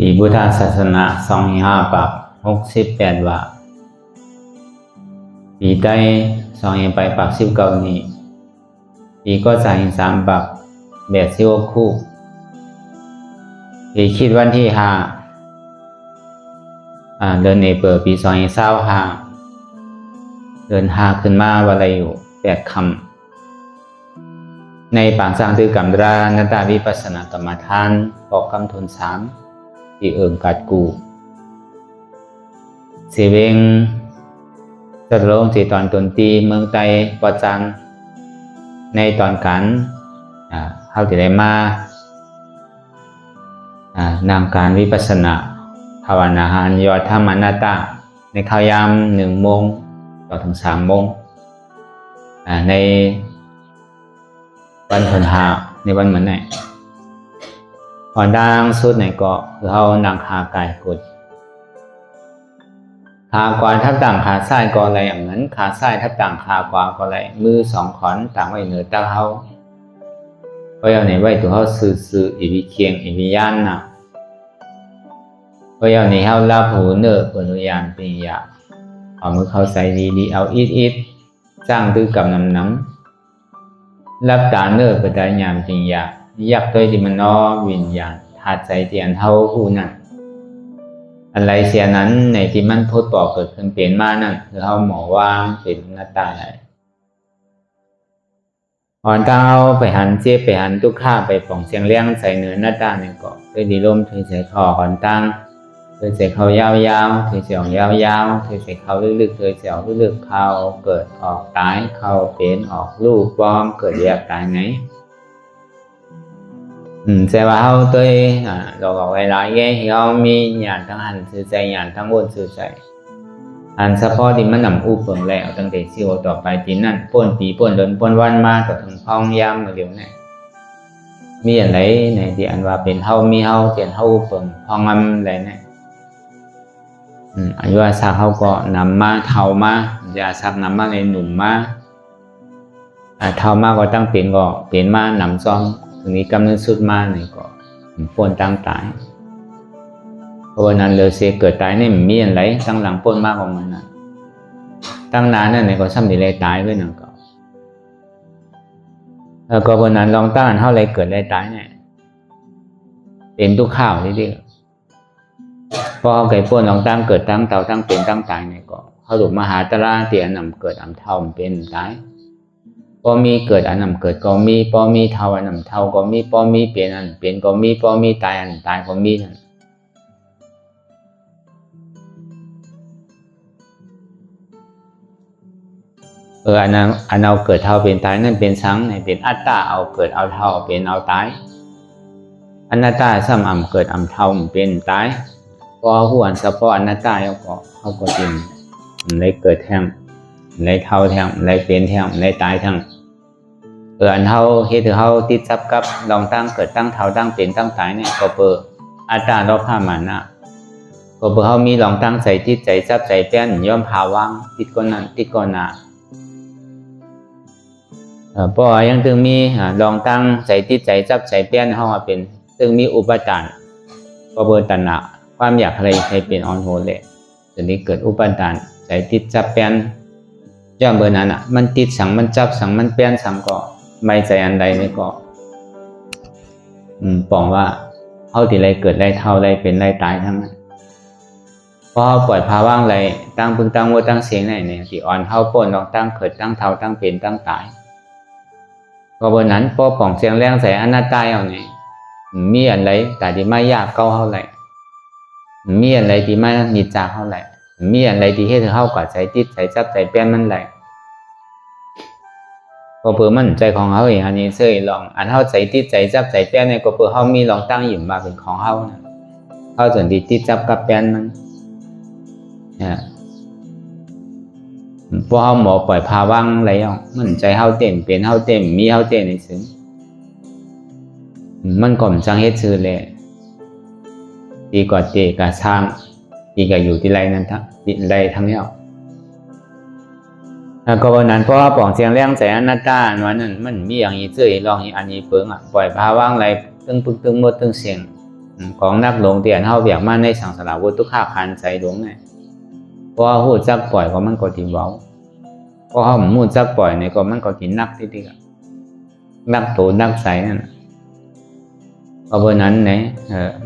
ปีพุทธศาสนา25ปัก68ว่าปีใต้2ไปปัก19นี้ปีก็33ปัก86คู่ปีคิดวันที่5เดือนเอเปิลปี2025เดือน5ขึ้นมาวันอะไรอยู่8คำในปางสร้างตือกรรมดานัตตาวิปัสสนากรรมฐานปอกคำทน3ที่เอิงกัดกูเสเวงจะลงที่ตอนตนตีเมืองไตปอจันในตอนกันเขาจะได้มานำการวิปัสสนาภาวนาหานยอดธรรมอนัตตาในข้าวยาม1 โมงต่อถึง3 โมงในวันผลหาในวันเหมือนไหนก่อนดังสุดไหนก็คือเขานั่งขากายกดขาขวาทับต่างขาซ้ายก็อะไรอย่างนั้นขาซ้ายทับต่างขาขวาก็อะไรมือ2 ขอนต่างไว้เหนือตาเขาก็เอาในไว้ตัวเขาสื่ออีวิเคียงอีวิยานนะก็เอาในเขาลาหูเนื้อปนุยานปียาเอามือเขาใส่ดีเอาอิดจ้างตื้อกับน้ำรับตาเนื้อปได้ยามปียายักษ์ตัวที่มันนอวิญญาณธาตุใจเตียนเท่าผู้นั้นอะไรเสียนั้นในที่มันพูดบอกเกิดขึ้นเปลี่ยนมานั่นคือเขาหมอว่างเป็นหน้าตาอะไรก่อนเต้าไปหันเจี๊ยบไปหันทุกข้าไปป่องเสียงเลี้ยงใส่เนื้อหน้าตาในเกาะด้วยดีร่มถือใส่คอก่อนตั้งถือใส่เขายาวๆถือเสียงยาวๆถือใส่เขาลึกๆถือเสียงลึกๆเขาเกิดออกตายเขาเป็นออกลูกป้อมเกิดแยกตายไหนแต่ว่าเขาตัวเราบอกไว้หลายแง่เขามีญาณทั้งหันสื่อใจญาณทั้งบนสื่อใจอันเฉพาะที่มันนำอุปเปิงแล้วตั้งแต่สิวต่อไปที่นั่นป้นปีป้นเดินป้นวันมาก็ถึงพองยามมาเดี๋ยวนี้มีอะไรในที่อันว่าเป็นเขามีเขาเตียนเขาอุปเปิงพองอันอะไรเนี่ยอายุอาศักเขาก็นำมาเท่ามาจะอาศักนำมาในหนุ่มมาเท่ามาก็ตั้งเปลี่ยนก็เปลี่ยนมานำซ้อมถึงนี้กำเนิดสุดมาเนี่ยก็ป่นตั้งตายเพราะว่านั้นเลยเสียเกิดตายนี่มีอะไรตั้งหลังป่นมากกว่ามันนะตั้งนานนั่นเนี่ยก็ซ้ำดีเลยตายด้วยนั่นก็แล้วก็วันนั้นลองตั้งอันเท่าไรเกิดไรตายเนี่ยเป็นทุกข้าวที่พอเขาเกิดป่นลองตั้งเกิดตั้งเต่าตั้งเป็นตั้งตายเนี่ยก็เขาหลุดมหาตระเตียนนำเกิดอันเท่าเป็นตายพอมีเกิดอันนำเกิดก็มีพอมีเท่าอันนำเท่าก็มีพอมีเปลี่ยนอันเปลี่ยนก็มีพอมีตายอันตายก็มีนั่นอันนั้นอันเอาเกิดเท่าเป็นตายนั่นเป็นสังในเป็นอัตตาเอาเกิดเอาเท่าเป็นเอาตายอนัตตาซ้ำอ่ำเกิดอ่ำเท่าเป็นตายพอหัวเฉพาะอนัตตาเขาก็จริงเลยเกิดแทงเลยเท่าแทงเลยเป็นแทงเลยตายแทงอันเท่าเฮ็ดเท่าติดซับกับลองตั้งเกิดตั้งเท่าตั้งเป็นตั้งตายเนี่ยก็เปิดอัตตาเราผ้ามันนะก็เปิดเขามีลองตั้งใจติดใจซับใจเปลี่ยนย่อมภาวะติดก้นนั้นติดก้นหนาพอยังถึงมีลองตั้งใจติดใจซับใจเปลี่ยนเขาเป็นถึงมีอุปทานก็เปิดตัณหาความอยากอะไรใครเป็นออนโหเลยจนนี้เกิดอุปทานใจติดซับเปลี่ยนย่อมเบอร์นั้นมันติดสังมันจับสังมันเปลี่ยนสังก็ไม่ใจอันใดนี่ก็ปองว่าเขาที่ไรเกิดไรเท่าไรเป็นไรตายทั้งนั้นพอปล่อยภาวะไรตั้งพึงตั้งวัวตั้งเสียงไหนเนี่ยที่อ่อนเข้าป่นลองตั้งเกิดตั้งเท่าตั้งเป็นตั้งตายก็บนนั้นพอป่องเสียงแรงใส่อนัตตาเอาเนี่ยมีอะไรแต่ที่ไม่ยากเก้าเท่าไหร่มีอะไรที่ไม่นิจจาเท่าไหร่มีอะไรที่ให้เธอเข้ากับใจติดใจจับใจเปลี่ยนมันไหลก็เพื่อมันใจของเขาเองอันนี้เสื่อลองอันเขาใจติดใจจับใจเปลี่ยนเนี่ยก็เพื่อเขามีลองตั้งหยิบมาเป็นของเขาเขาส่วนที่ติดจับกับเปลี่ยนมันเนี่ยพอเขาหมอปล่อยพาว่างอะไรอ่ะมันใจเขาเต็มเป็นเขาเต็มมีเขาเต็มในซึ้งมันก่อมจังเฮ็ดซื่อเลยดีกว่าเจกาช่างดีกว่าอยู่ที่ไรนั้นทั้งไรทั้งนี้แล้วก็วันนั้นเพราะว่าป่องเสียงแรงใจอนัตตาวันนั้นมันมีอย่างนี้เจอลองอันนี้เปิงปล่อยภาวะอะไรตึงปึกตึงหมดตึงเสียง ของนักหลงเตียนเฮาเบียกมาในสังสารวัฏทุกข้าคันใจหลงไงเพราะฮู้จักปล่อยก็มันก็สิเว้าเพราะเฮาฮู้จักปล่อยนี่ก็มันก็สินักติๆนักโตนักใสนั่นน่ะเพราะนั้นไหน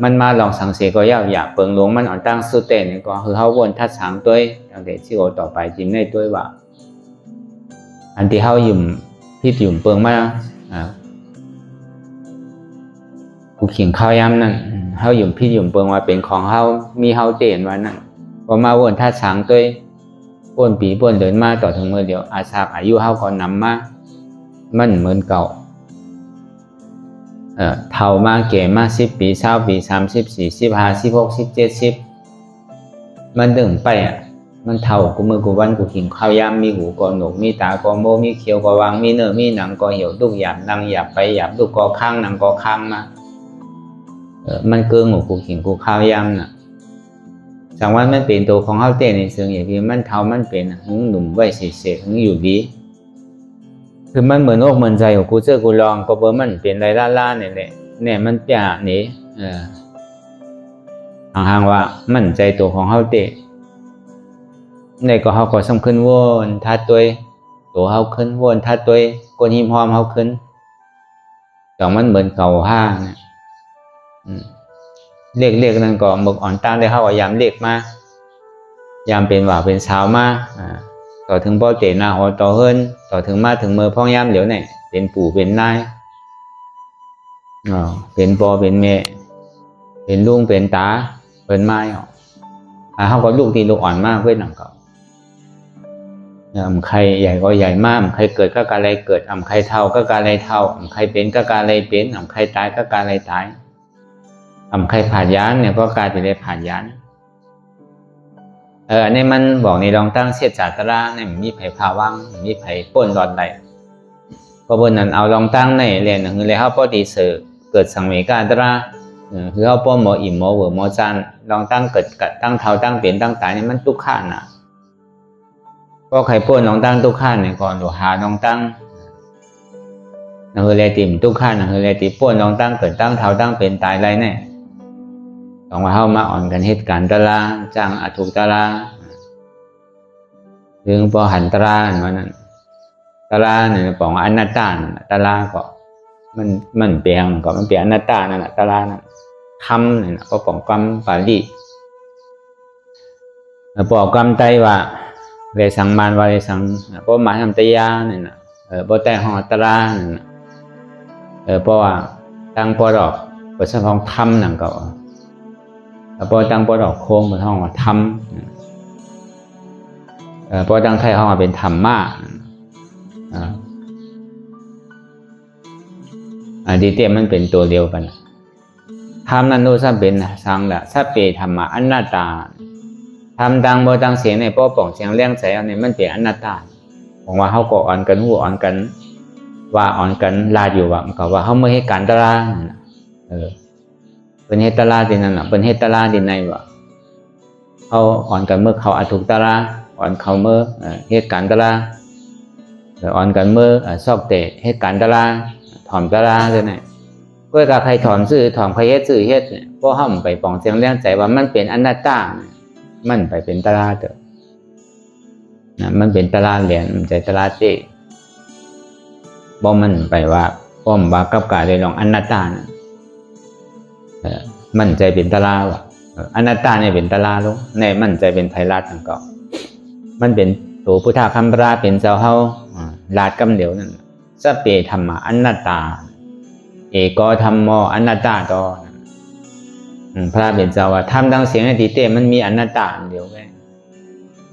มันมาลองสังเสก็อย่าเปิงหลงมันอ่อนตั้งสุเตนี่ก็คือเฮาวนทัดสางตัวตั้งแต่ชีวิตต่อไปจิมในตัวว่าอันที่เฮายุ่มพิษยุ่มเปิงมากูเขียงข้าวยำนั่นเฮายุ่มพิษยุ่มเปิงว่าเป็นของเฮามีเฮาเต้นว่านั่นพอมาวนทัดสางตัวป่นปีป่นเดินมาต่อถึงเมื่อเดียวอาสาอายุเฮาก็นำมามันเหมือนเก่าเท่ามาแก่มา10 ปี20 ปี30 40 50 60 70มันดึงไปมันเท่ากูมือกูวันกูกินข้าวยามมีหูก็หนกมีตาก็โมมีเขียวก็วางมีเนื้อมีหนังก็เหี่ยวดุกหยาบนั่งหยาบไปหยาบดุกก็ข้างหนังก็ข้างมามันเกินหูกูกินกูข้าวยามน่ะจังว่ามันเป็นตัวของเฮาเต้ในเชิงอย่างที่มันเท่ามันเป็นหึงหนุ่มไว้เสกๆหึงอยู่ดีคือมันเหมือนอกเหมือนใจของกูเจอกูลองก็เบอร์มันเป็นไรล่าๆเนี่ยแหละเนี่ยมันเปียนี่ห่างๆว่ามั่นใจตัวของเฮาเตะในก็เฮาก็สำคัญวนทัดตัวเฮาขึ้นวนทัดตัวก้นหิมหอมเฮาขึ้นจังมันเหมือนเก่าห้างเนี่ยเรียกนั่นก็หมึกอ่อนตั้งได้เฮาก็ยามเรียกมายามเป็นว่าเป็นสาวมาต่อถึงพ่อเตะหน้าหัวต่อเฮิรนต่อถึงมาถึงมือพ่อยามเหลียวเนี่ยเป็นปู่เป็นนายเป็นพ่อเป็นแม่เป็นลุงเป็นตาเป็นไม้เขาก็ลูกที่ลูกอ่อนมากเว้ยหนังเก่าใครใหญ่ก็ใหญ่มากใครเกิดก็การอะไรเกิดใครเท่าก็การอะไรเท่าใครเป็นก็การอะไรเป็นใครตายก็การอะไรตายใครผ่านยานเนี่ยก็กลายเป็นอะไรผ่านยานอันนี้มันบอกในลองตั้งเสียจัตราเนี่ยมีไผ่พาวังมีไผ่ป่นรอดไหลก็บนนั้นเอาลองตั้งในเรียนคือเลยเขาปฏิเสธเกิดสังเวกาตราคือเขาป้อหมออิ่มหมอเวอหมอจันลองตั้งเกิดตั้งเท่าตั้งเปลี่ยนตั้งตายนี่มันทุกขั้นนะก็ใครป่นลองตั้งทุกขั้นเนี่ยก่อนดูหาลองตั้งนั่นคือเรียติมทุกขั้นนั่นคือเรียติป่นลองตั้งเกิดตั้งเท่าตั้งเป็นตายไรเนี่ยต้องมาเข้ามาอ่อนกันเหตุการณ์ตราจ้างอาถูกตราเรื่องพอหันตราเหมือนนั้นตราเนี่ยบอกว่าอนัตตาตราก็มันเปลี่ยนก็มันเปลี่ยนอนัตตานั่นแหละตรานั่นคำเนี่ยก็บอกกรรมปาลีบอกกรรมใจว่าเรสังมานว่าเรสังเพราะหมายทำตยาเนี่ยนะเพราะแต่ห้องตราเนี่ยเพราะว่าตั้งพอดอกประชาชนทำนั่นก็พอตั้งพอดอกโค้งเป็นห้องว่าทำพอตั้งไทยห้องว่าเป็นธรรมะดีเตียมันเป็นตัวเดียวกันธรรมนั้นโน้ตเป็นสังละสัพเพธรรมะอนัตตาธรรมดังโมดังเสียงในป้อป่องเสียงเลี้ยงใจอันนี้มันเป็นอนัตตาบอกว่าเขาก็อ่อนกันหัวอ่อนกันว่าอ่อนกันลาดอยู่ว่าก็ว่าเขาไม่ให้การตราเป็นเฮตตราดินนั่นเป็นเฮตตราดินในว่าเขาอ่อนกันเมื่อเขาอาถูกตราอ่อนเขาเมื่อเหตุการณ์ตราอ่อนกันเมื่อซอกเตะเหตุการณ์ตราถ่อมตราเลยเนี่ยก็กับใครถ่อมซื่อถ่อมใครเฮ็ดซื่อเฮ็ดเนี่ยเพราะห้ามไปป่องเสียงเลี้ยงใจว่ามันเป็นอนัตตามันไปเป็นตราเถอะมันเป็นตราเหรียญมันใจตราเตะบ่มันไปว่าป้อมว่ากับกาเลยลองอนัตตามั่นใจเป็นตราว่ะอนัตตาเนี่ยเป็นตราลูกในมั่นใจเป็นไทยรัฐทั้งก็มันเป็นตัวพุทธคำพระเป็นเจ้าเฮาลาดกำเดียวนั่นสัพเพธรรมะอนัตตาเอกธรรมโมอนัตตาต่อพระเป็นเจ้าว่าทำดังเสียงในตีเต้มันมีอนัตตาเดียวแค่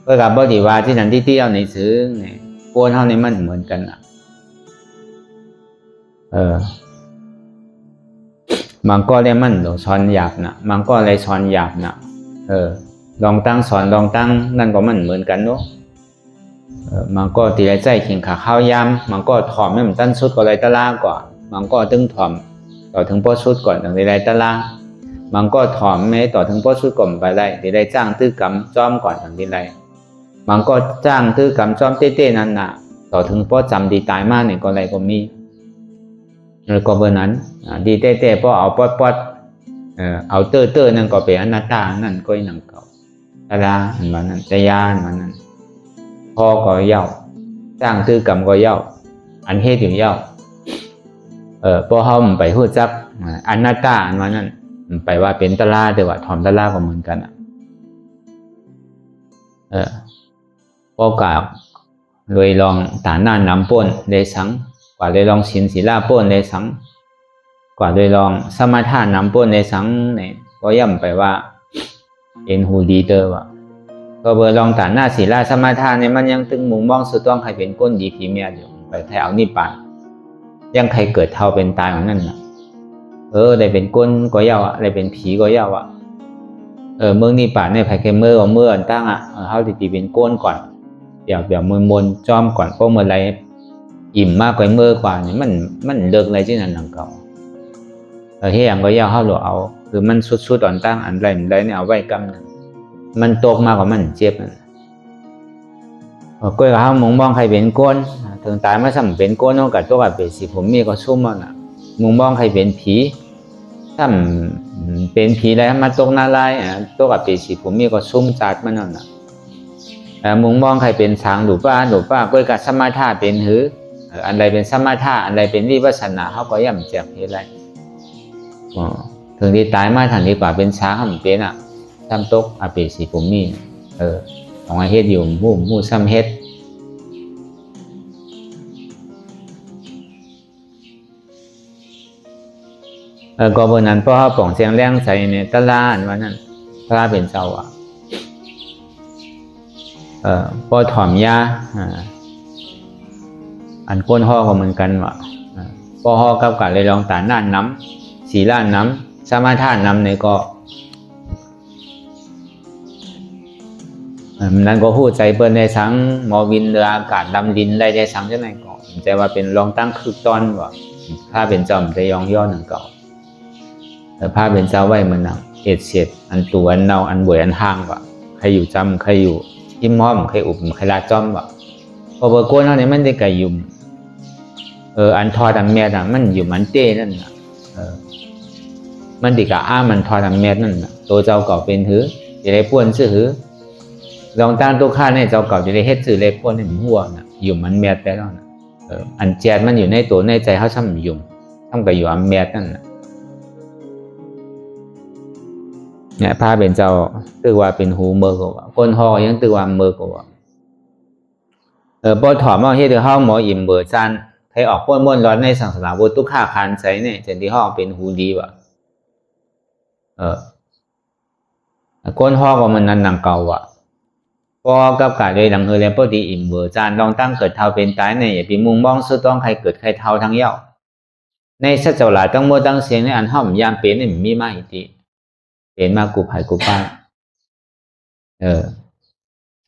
เพื่อกับบริวารที่นั่นที่เที่ยวในซื้อเนี่ยโกนเฮาในมันเหมือนกันมันก็เลยมันสอนหยาบนะมันก็เลยสอนหยาบนะลองตั้งสอนลองตั้งนั่นก็มันเหมือนกันเนาะมันก็ตีใจเข่งขาข้าวยำมันก็ถ่อมไม่เหมือนตั้นสุดก็เลยตะล่าก่อนมันก็ตึงถ่อมต่อถึงป้อสุดก่อนถึงได้ตะล่ามันก็ถ่อมไม่ต่อถึงป้อสุดก่อนไปได้ที่ได้จ้างตื้อกำจ้อมก่อนถึงที่ไรมันก็จ้างตื้อกำจ้อมเต้ๆนั่นน่ะต่อถึงป้อจำดีตายมากเนี่ยก็อะไรก็มีแล้วก็เบอร์นั้นดีเต้ๆป้อเอาปอด เอาเตอร์นั่นก็เป็นอนัตตานั่นก็หนังเก่าตาลาอันว่านั้นตยาอันว่านั้นพ่อก็เย้าสร้างตื้อกรรมก็เย้าอันเฮ็ดอยู่เย้าพอเขาไปพูดจักอนัตตาอันว่านั้นไปว่าเป็นตลาแต่ว่าถอมตลาก็เหมือนกันพอกล่าวเลยลองฐานหน้านำป้นได้สังกว่าเลยลองชินศีลาป้นได้สังกว่าเลยลองสมาทานนำป้นได้สังเนี่ยก็ย่ำไปว่าเป็นหูดีเตอร์ว่ะก็เบอร์ลองฐานหน้าศีลาสมาทานเนี่ยมันยังตึงมุงมองสุดต้องใครเป็นก้นดีผีเมียอยู่ไปใครเอานี่ปั่นยังใครเกิดเท่าเป็นตายของนั่นน่ะได้เป็นก้นก็เย้าได้เป็นผีก็เย้าเมืองนี่ปั่นเนี่ยไผ่เคเมื่อเมื่อตั้งเขาตีเป็นก้นก่อนเดี๋ยวมนจอมก่อนเพราะเมื่อไรอิ่มมากกว่าเมื่อกว่านี่มันเลิกอะไรที่นั่นหลังเก่าที่อย่างก็เย้าเขาหลวเอาคือมันสุดอ่อนตั้งอันไรเนี่ยเอาไว้กำนั่นมันตกมากกว่ามันเจ็บก็เขามองใครเป็นก้นถึงตายมาซ้ำเป็นก้นนอกจากตัวกับเป็นสีผมมีก็ซุ่มมันมองใครเป็นผีซ้ำเป็นผีอะไรมาตกนาลายตัวกับเป็นสีผมมีก็ซุ่มจัดมันนั่นมองใครเป็นช้างหรือป้าก็กับสมาธิเป็นหืออันใดเป็นสมาธิอันใดเป็นวิปัสสนาเขาก็ย่ำแจกเฮ็ดไรถึงที่ตายมาทันดีกว่าเป็นช้างเขาเป็นซ้ำตกอาเปสีผมมีของเฮ็ดอยู่มู่ซ้ำเฮ็ดก็บนนั้นเพราะเขาป่องเสียงแรงใส่ในตะลานว่านั้นพระเป็นเจ้าพอถ่อมยาอันก้นห่อก็เหมือนกันว่ะพอห่อกับกันเลยลองตาหน้าน้ำสีล้านน้ำสมาทานน้ำในก็นั้นก็พูดใจเปิ้นได้สังหมอวินเรืออากาศดำดินได้สังจะไหนก่อนแต่ว่าเป็นลองตั้งคือตอนว่าถ้าเป็นจอมจะยองย่อหนึ่งเก่าแต่ผ้าเป็นเจ้าไว้มันนังเอ็ดเสียดอันตัวอันเนาอันบวยอันห่างว่ะใครอยู่จำใครอยู่ที่ม้อมใครอุบใครลาจอมว่ะพอเบอร์โก้เท่านี้มันได้ไก่ยุ่มอันทอดอันแม่น่ะมันอยู่มันเต้นั่นน่ะมันดีกับมันทอดอันแม่นั่นน่ะตัวเจ้าเก่าเป็นหือจะได้ป้วนชื่อหือลองตั้งตัวข้าในเจ้าเก่าจะได้เฮ็ดสื่อเลยป้วนให้หัวน่ะอยู่มันแม่แต่แล้วน่ะอันแจดมันอยู่ในตัวในใจเขาช่ำยุ่มช่ำกับอยู่อันแม่นั่นน่ะเนี่ยพาเป็นเจ้าตือว่าเป็นหูเมื่อกว่าก้นห่อยังตือว่าเมื่อกว่าพอถอดมาเฮ็ดห้องหมออิ่มเบอร์จันให้ออกป้วนร้อนในสังสารวัตถุข้าคานใส่เนี่ยจนที่ห้องเป็นหูดีว่ะก้นห่อก็มันนั่นหนังเก่าว่ะพอกับกาเลยดังเลยพอดีอิ่มเบอร์จันลองตั้งเกิดเท่าเป็นตายเนี่ยอย่าไปมุ่งมองสุดต้องใครเกิดใครเท่าทั้งเย้าในสัจจะหลายตั้งมัวตั้งเสียงในอันห้อมยามเป็นเนี่ยมีมาอีกทีเป็นมากูภัยกูป้า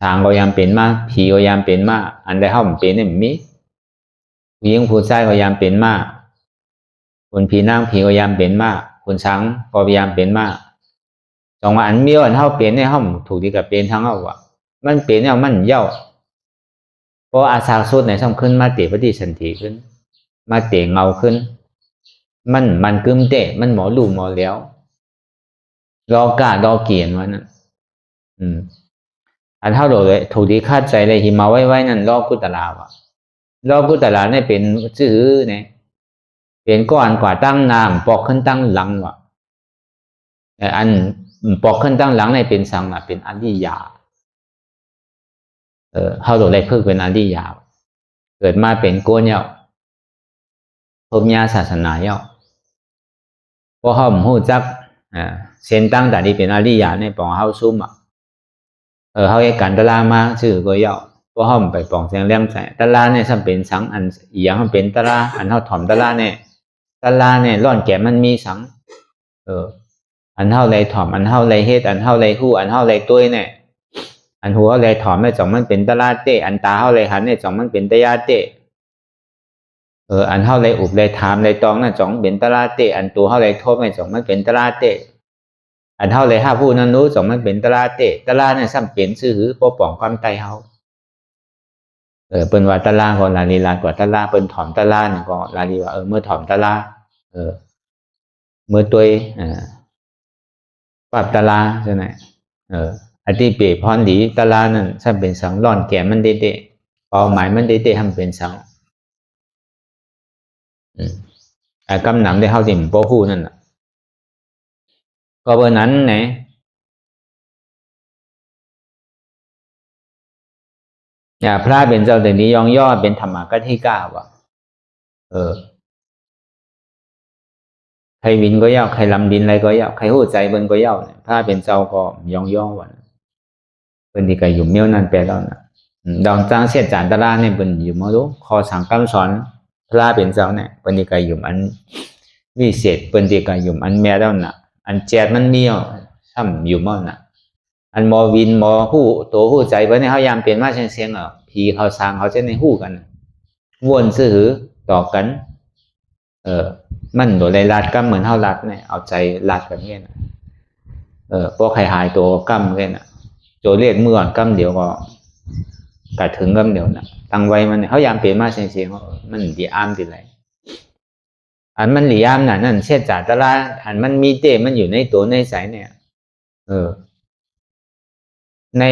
ทางก็ยามเป็นมาผีก็ยามเป็นมาอันใดห้อมเป็นเนี่ยมีผู้หญิงผู้ชายก็ยามเป็นมาคนผีนางผีก็ยามเป็นมาคนช้างก็ยามเป็นมาสองอันมีอันเท่าเป็นในห้อมถูกดีกับเป็นทั้งเอาว่ะมันเป็นเนี่ยมันเย่าเพราะอาสาสุดในสำขึ้นมาเตะปฏิสันติขึ้นมาเตะเงาขึ้นมันกึมเตะมันหมอลู่หมอแล้วรอกาดอเกียนวันนั้นอันเท่าโดเลยถูกดีคาดใจเลยหิมาไว้นั่นรอกุตลาวะรอกุตลาเนี่ยเป็นชื่อเนี่ยเป็นก้อนกว่าตั้งน้ำปอกขึ้นตั้งหลังวะแต่อันปอกขึ้นตั้งหลังเนี่ยเป็นสังอ่ะเป็นอริยาเท่าโดเลยเพิ่งเป็นอริยาเกิดมาเป็นโกนเยาพบญาศาสนาเยาพอเขาหูจักเส้นตั้งแต่ที่เป็นอริยาในปองเฮาซุ่มเขาให้กันตลามาชื่อก็เยาะเพราะเขาไปปองเสียงเลี้ยงใส่ตลาเนี่ยสัมเป็นสังอันอีหยังมันเป็นตลาอันเท่าถ่อมตลาเนี่ยร่อนแก่มันมีสังอันเท่าไรถ่อมอันเท่าไรเฮ็ดอันเท่าไรหู้อันเท่าไรตุ้ยเนี่ยอันหัวไรถ่อมเนี่ยจ่องมันเป็นตลาเตอันตาเท่าไรหันเนี่ยจ่องมันเป็นตยาเตอันเท่าไรอุบไรถามไรตองน่ะจ่องเป็นตลาเตอันตัวเท่าไรทบเนี่ยจ่องมันเป็นตลาเตอันเท่าไรห้าผู้นั้นรู้จ่องมันเป็นตลาเตตลาเนี่ยซ้ำเป็นซื่อหือปอป่องความไตเฮาเป็นว่าตลาก่อนลาลีลากว่าตลาเป็นถ่อมตลาเนี่ยก็ลาลีว่าเมื่อถ่อมตลาเมื่อตัว ปรับตาลาใช่ไหมอันที่เปรียบพรดีตาลานั่นถ้าเป็นสังร่อนแก่มันเด็ดๆเป้าหมายมันเด็ดๆทำเป็นสังกำหนำได้เข้าดิ่มโป้หูนั่นก็เบอร์นั้นไหนพระเป็นเจ้าแต่นี้ยองย่อเป็นธรรมะก็ที่ก้าวะใครวินก็ย่อใครลำดินอะไรก็ย่อใครหู้ใจเบิ้นก็ย่อเนี่ยพระเป็นเจ้าก็ยองย่อวันเบิ้นที่ก็อยู่เมี้ยวนั่นแปลแล้วนะดองจ้างเสียจานตลาเนี่ยเบิ้นอยู่มาดูคอสังกัมสอนพระเป็นเจ้าเนี่ยเบิ้นที่ก็อยู่อันวิเศษเบิ้นที่ก็อยู่อันแม่แล้วนะอันแจดมันเมี้ยวซ้ำอยู่มั่งนะอันมอวินมอหู้ตัวหู้ใจเบิ้นเนี่ยเขายามเปลี่ยนมาเสียงผีเขาสร้างเขาจะในหู้กันวนซื่อต่อกันมันโดยไรลัดกั้มเหมือนเท่าลัดเนี่ยเอาใจลัดกันเงี้ยนะพวกใครหายตัวกั้มเงี้ยนะโจเรียกเมื่อก่อนกั้มเดี๋ยวก็กัดถึงกั้มเดี๋ยวนะตั้งไว้มันเขายามเปลี่ยนมาเสียงมันดีอ้ามดีไรอันมันหลีอ้ามน่ะนั่นเช่นจ่าตะละอันมันมีเตมันอยู่ในตัวในสายเนี่ยใน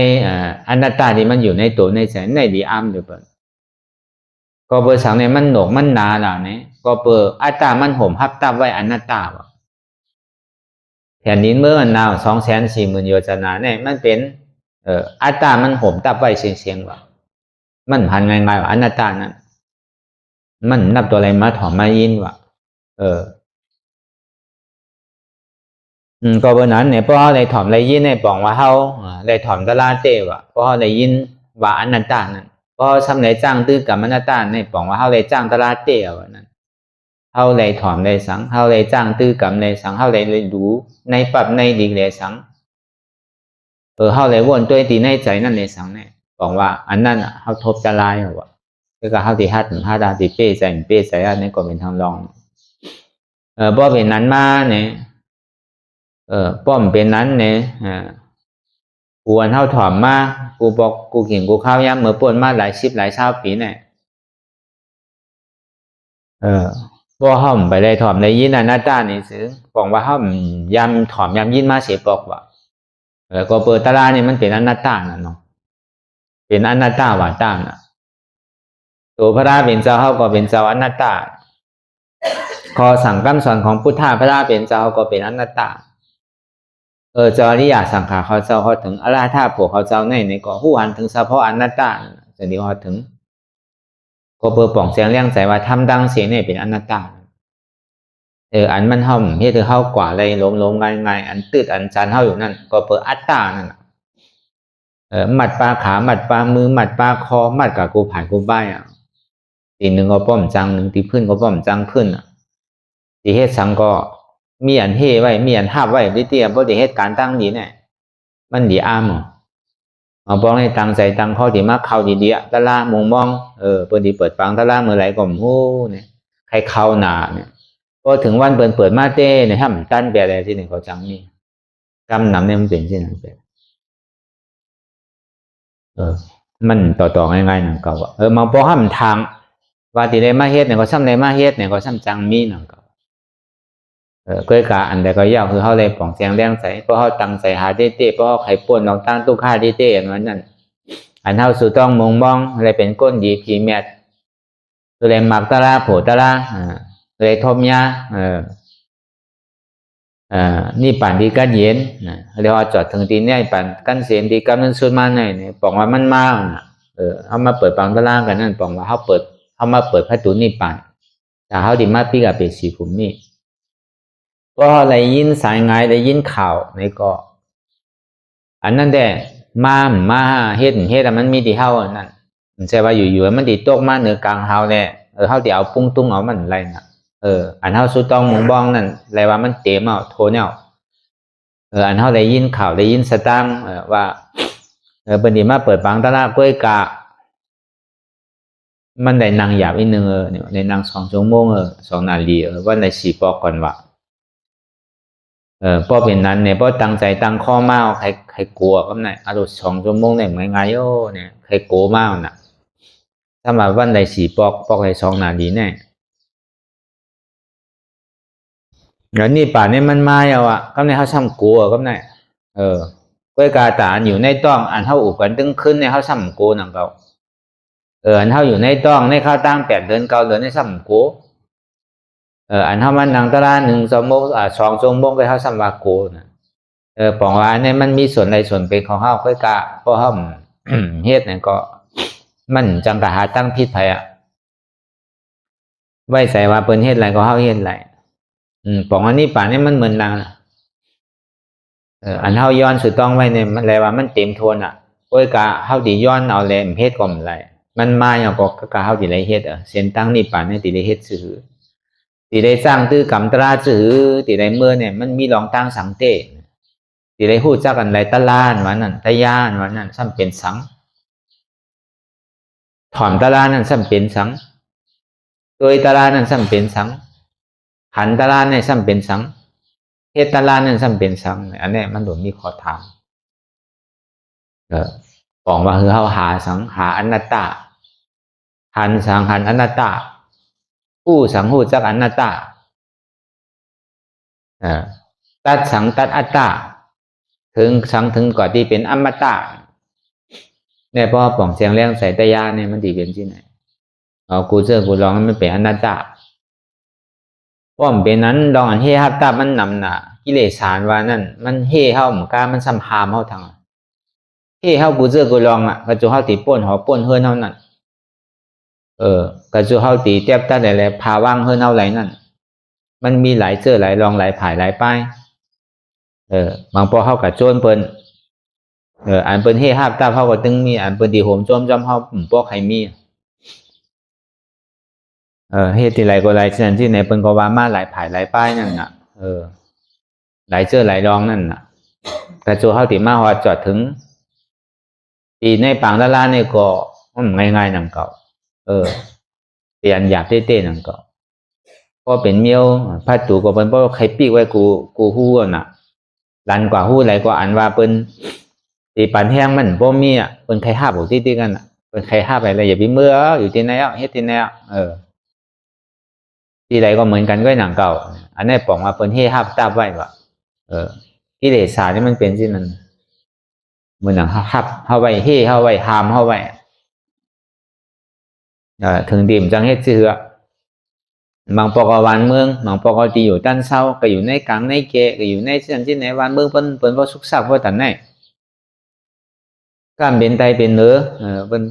อนัตตาที่มันอยู่ในตัวในสายในหลีอ้ามหรือเปล่าก็เบอร์สังเนี่ยมันหนกมันหนาหล่ะเนี่ยก็เบอร์อัตตามันห่มฮับตับไว้อนัตตาวะแผ่นดินเมื่อมันนาว240,000 โยชนาเนี่ยมันเป็นอัตตามันห่มตับไว้เสียงวะมันพันง่ายๆว่าอนัตตานั้นมันนับตัวอะไรมาถอมมายินวะก็เบอร์นั้นเนี่ยเพราะอะไรถอมอะไรยินเนี่ยบอกว่าเขาอะไรถอมตะลาเตวะเพราะอะไรยินว่าอนัตตานั้นพอทำไหนจ้างตื้อกับมนัตตาเนี่ยบอกว่าเขาเลยจ้างตลาดเตี้ยวนั้นเขาเลยถอมเลยสังเขาเลยจ้างตื้อกับเลยสังเขาเลยดูในปรับในดีเลยสังเขาเลยวนตัวตีในใจนั่นเลยสังเนี่ยบอกว่าอันนั้นเขาทบจะลายเหรอแล้วก็เขาตีฮัดฮัดดาตีเป้ใจเป้ใจอันนี้ก็เป็นทางรองบ่เป็นนั้นมาเนี่ยป้อมเป็นนั้นเนี่ยกูอันเท่าถอมมากูบอกกูเขียนกูข้าวย้ำเมื่อป่วนมาหลายชิบหลายเช้าปีเนี่ยบ่ห้อมไปเลยถอมในยินอนัตตานี่ซื้อบอกว่าห้อมยำถอมยำยินมาเสียบอกว่าก็เปิดตาลาเนี่ยมันเป็นอนัตตาน่ะเนาะเป็นอนัตตาวาตาน่ะตัวพระราเป็นเจ้าเขาก็เป็นเจ้าอนัตตาคอสั่งคำสอนของพุทธะพระราเป็นเจ้าก็เป็นอนัตตาเจ้าอริยสังขารเขาเจ้าเขาถึงอรหัตถะพวกเขาเจ้าในก็หู้หันถึงเฉพาะอนัตตาจะดีเขาถึงก็เปิดป่องเสียงเลี้ยงใจว่าทำดังเสียงเนี่ยเป็นอนัตตาอันมันห่มเฮ็ดให้เฮากว่าอะไรล้มๆง่ายๆอันตืดอันจันเฮาอยู่นั่นก็เปิดอัตตานั่นมัดปลาขามัดปลามือมัดปลาคอมัดกับกูผ่านกูบ้ายตีหนึ่งก็ป้อมจังหนึ่งตีพื้นก็ป้อมจังพื้นตีเฮ็ดสังก็มีอันเฮไว้มีอันห้าไว้ดิเตียบ่ได้เฮ็ดการตั้งนี้เนี่ยมันดีอ้ามเอาบ้องให้ตั้งใจตั้งข้อที่มาเข้าดีๆตะลามองมองเปิดดีเปิดฟังตะลาเมื่อไหร่ก็โอ้เนี่ยใครเข้าหนาเนี่ยพอถึงวันเปิดมาเต้เนี่ยถ้ามันตั้นแปลอะไรที่หนึ่งเขาจังนี่กำนำเนี่ยมันเป็นที่ไหนแปลมันต่อง่ายๆนั่นก็ว่ามาพอห้ามทางว่าที่ได้มาเฮ็ดเนี่ยก็ซ้ำได้มาเฮ็ดเนี่ยก็ซ้ำจังมีนั่นก็ก็กะอันใดก็ยากคือเขาเลยป่องเสียงแรงใส่เพราะเขาตั้งใส่หาเต้เพราะเขาไข่ป่วนลองตั้งตู้ค่าเต้อย่างนั้นอันเท่าสู่ต้องมองมองอะไรเป็นก้นดีผีแมทตัวเลยมักตะลาโผตะลาเลยทมยานี่ปั่นที่กันเย็นเรียกว่าจอดถึงตีเนี่ยปั่นกันเสียนที่กันนั้นสุดมาเนี่ยบอกว่ามันมาเขามาเปิดปังตะลากันนั่นบอกว่าเขามาเปิดพระตูนี่ปั่นแต่เขาดีมาปีกับเป็นสีผมนี่ก็ได้ยินสายงายได้ยินข่าวในก็อันนั้นแต่มาเฮ็ดมันมีที่เฮานั่นมันใช่ว่าอยู่ๆมันติดตกมาเหนือกลางเฮาแน่เฮาสิเอาปุ้งตุ้งเอามันอะไรน่ะอันเฮาสุต้องมงบ้องนั่นอะไรว่ามันเต็มเอาโทเนี่ยอันเฮาได้ยินข่าวได้ยินสตางค์ว่าเพิ่นสิมาเปิดปังตลาดกล้วยกะมันได้นั่งหยาบอีกนึงเนี่ยได้นั่ง2 ชั่วโมง2 นาทีวันได้4ปอกก่อนว่าพอเป็นนั้นเนี่ยพอตั้งใจตั้งข้อมาใครกลัวก็ไหนอารมณ์2 ชั่วโมงเนี่ยง่ายๆโอ้เนี่ยใครกลัวมากน่ะถ้ามาวันใด4 ปอกใด2 นาทีแน่แล้วนี่ป่าเนี่ยมันมาเอาก็ไหนเขาซ้ำกลัวก็ไหน ก้อยกาตาอยู่ในต้องอันเท่าอุกันตึงขึ้นในเขาซ้ำโกนังเก่าอันเท่าอยู่ในต้องในข้าวตั้ง8 เดือน9 เดือนในซ้ำโกอันเท่ามันนังตลา1 ชั่วโมง2 ชั่วโมงไปเขาซ้ำวาโกนะปองว่าเนี่ยมันมีส่วนใดส่วนเป็นของเขาก้อยกาเพราะเขาเฮ็ดเนี่ยก็มันจังกะหาตั้งพิษภัยไว้ใส่ว่าเปิ้นเฮ็ดอะไรก็เขาเฮ็ดอะไรปองอันนี้ป่านนี้มันเหมือนนางอันเฮาย้อนสุดต้องไว้เนี่ยมันแปลว่ามันเต็มทวนก้อยกะเฮาดิย้อนเอาแลมเฮ็ดก็มันไรมันมาอย่างก็กะเฮาดิไรเฮ็ดเส้นตั้งนี่ป่านนี้ติได้เฮ็ดซื่อติได้สร้างตื้อกำตราซื่อติได้เมื่อเนี่ยมันมีรองตั้งสังเตติได้ฮู้จักกันไรตะลานว่านั่นตะยานว่านั่นซ้ำเป็นสังถอนตะลานนั่นซ้ำเป็นสังโดยตะลานนั่นซ้ำเป็นสังหันตะลานเนี่ยซ้ำเป็นสังเฮตตาลานั่นซ้ำเป็นสังอันนี้มันโดนมีข้อถามบอกว่าคือเขาหาสังหาอนัตตาหันสังหันอนัตตาผู้สังหูจักอนัตตาตัดสังตัดอัตตาถึงสังถึงก่อนที่เป็นอมตะเนี่ยพอป่องเสียงเลี้ยงใส่ตยาเนี่ยมันดีเป็นที่ไหนกูเจอกูลองมันเป็นอนัตตาว่ามันเป็นนั้นลองอันเฮฮับตามันนำหนากิเลสานว่านั่นมันเฮเฮาหมู่กามันซ้ำหามเฮาทางเฮเฮากูเจอกูลองกระจูเฮาตีป้นหอป้นเฮือนเฮานั่นกระจูเฮาตีเทียบตั้งแต่แลพาว่างเฮือนเฮาไหลนั่นมันมีหลายเจอหลายลองหลายผายหลายป้ายบางพอเฮากะโจนเปิ้นอันเปิ้นเฮฮับตาเฮาก็ตึงมีอันเปิ้นดีโหมโจมจอมเฮาบ่ใครมีเฮ็ดที่ไรก็ไรเช่นที่ในเปิ้นก็ว่ามาหลายผายหลายป้ายนั่นน่ะหลายเจอหลายรองนั่นน่ะกระจูเฮาติมาฮอดจอดถึงตีในปางละลาเนี่ยก็ง่ายๆนั่นเก่าเปลี่ยนหยาบเต้ๆนั่นเก่าพอเป็นเมียวพัดตูก็เปิ้นบ่ใครปีกไว้กูฮู้น่ะลันกว่าฮู้หลายกว่าอันว่าเปิ้นตีปานแห้งมันบ่มีเปิ้นใครหาบ่ติๆกันน่ะเปิ้นใครหาไปแล้วอย่าไปเมื่ออยู่ที่ไหนเฮ็ดที่ไหนที่ใดก็เหมือนกันก็หนังเก่าอันนี้ปองว่าเปิ้นเฮฮับตับไว้ว่ากิเลสนี่มันเป็นที่มันเหมือนหนังฮับเฮาไว้เฮเฮาไว้หามเฮาไว้ถึงดิ่มจังเฮ็ดซื่อบางปอกวานเมืองบางปอกตีอยู่ด้านเศร้าก็อยู่ในกลางในเกก็อยู่ในเส้นที่ไหนวานเมืองเปิ้นบ่สุขสักบ่ตันไหนก้ามเป็นไตเป็นเนื้อเปิ้น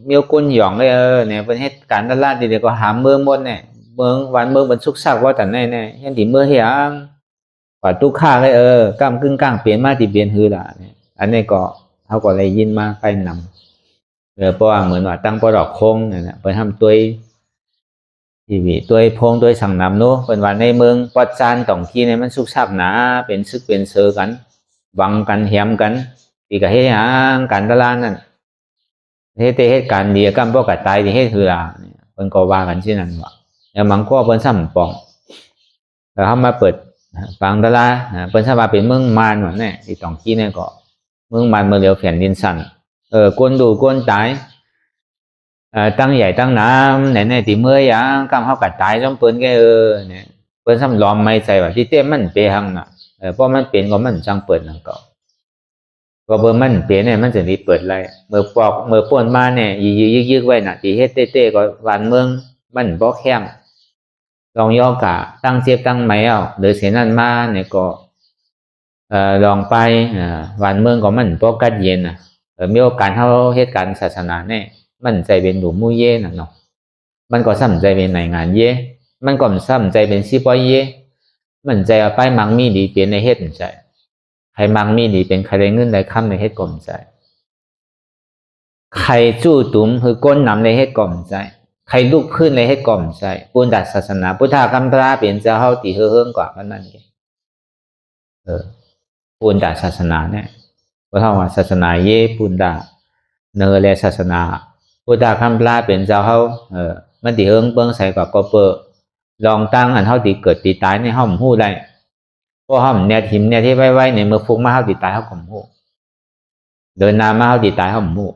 มีก้นหย่องเลยเนี่ยเปิ้นเฮ็ดการตลาดดีๆก็หาเมืองหมดเนี่ยเมืองวันเมืองมันสุกซักว่าแต่ไหนเนี่ยยันที่เมื่อเฮียงกว่าตุกข้าเลยกล้ามกึ่งกลางเปลี่ยนมาที่เปลี่ยนฮือละเนี่ยอันนี้ก็เขาก็เลยยินมาไปนำเพราะว่าเหมือนว่าตั้งปลอกโค้งเนี่ยไปทำตัวทีวีตัวพงตัวสั่งนำโน้เป็นวันในเมืองปัจจานต่องที่เนี่ยมันสุกซักหนาเป็นซึกเป็นเสือกันบังกันแหมกันตีกับเฮียงการตลาดนั่นเหตุการณ์เดียกล้ามพวกกัดตายที่เหตุฮือละเป็นก็ว่ากันที่นั่นว่าแล้วมันก็เป็นซ้ำปองแล้วเขามาเปิดฟังตลาเป็นซ้ำมาเป็นเมืองมารเหมือนเนี่ยที่ต่องที่เนี่ยก็เมืองมารเมืองเดียวแผ่นดินสั่นกวนดูกวนตายตั้งใหญ่ตั้งน้ำไหนตีเมื่อยางกำเขากัดตายต้องเปิ้นแกเนี่ยเปิ้นซ้ำล้อมไม่ใส่ว่าที่เต้มันเปหังน่ะเพราะมันเป็นก็มันจังเปิดนั่นก็เบอร์มันเปลี่ยนเนี่ยมันจะมีเปิดอะไรเมื่อปอกเมื่อป่นมาเนี่ยยึกไว้น่ะตีเฮ็ดเต้ก็วันเมืองมันบ่แข็งลองย่อกะตั้งเจ็บตั้งไหมหรือเสียนั่นมาเนี่ยก็ลองไปวันเมืองก็มันบ่กัดเย็นมีโอกาสเฮาเฮ็ดการศาสนาเนี่ยมันใจเป็นหนูมู่เย่น่ะเนาะมันก็ซ้ำใจเป็นในงานเย่มันก็ซ้ำใจเป็นสิปอยเย่มันใจไปมังมีดีเป็นในเฮ็ดใจใครมังมีดีเป็นใครได้เงินได้ค่ำในเฮ็ดก่อมใจใครจู้ตุ้มคือก้นนำในเฮ็ดก่อมใจใครลุกขึ้นในให้กล่อมใจปุณณศาสนาพุทธกัมพระเป็นเจ้าเฮาตีเฮืองกว่านั่นเองปุณณศาสนาเนี่ยเพราะว่าศาสนาเย่ปุณณเนอและศาสนาพุทธกัมพระเป็นเจ้าเฮามันตีเฮืองเบิ้งใส่กว่าก็เปลองตั้งอันเฮาตีเกิดตีตายในเฮาหู้ได้เพราะเฮาเนี่ยทิมเนี่ยที่ไว้ในเมื่อฟุกมาเฮาตีตายเฮาก็หู้เดินนามาเฮาตีตายเฮาหู้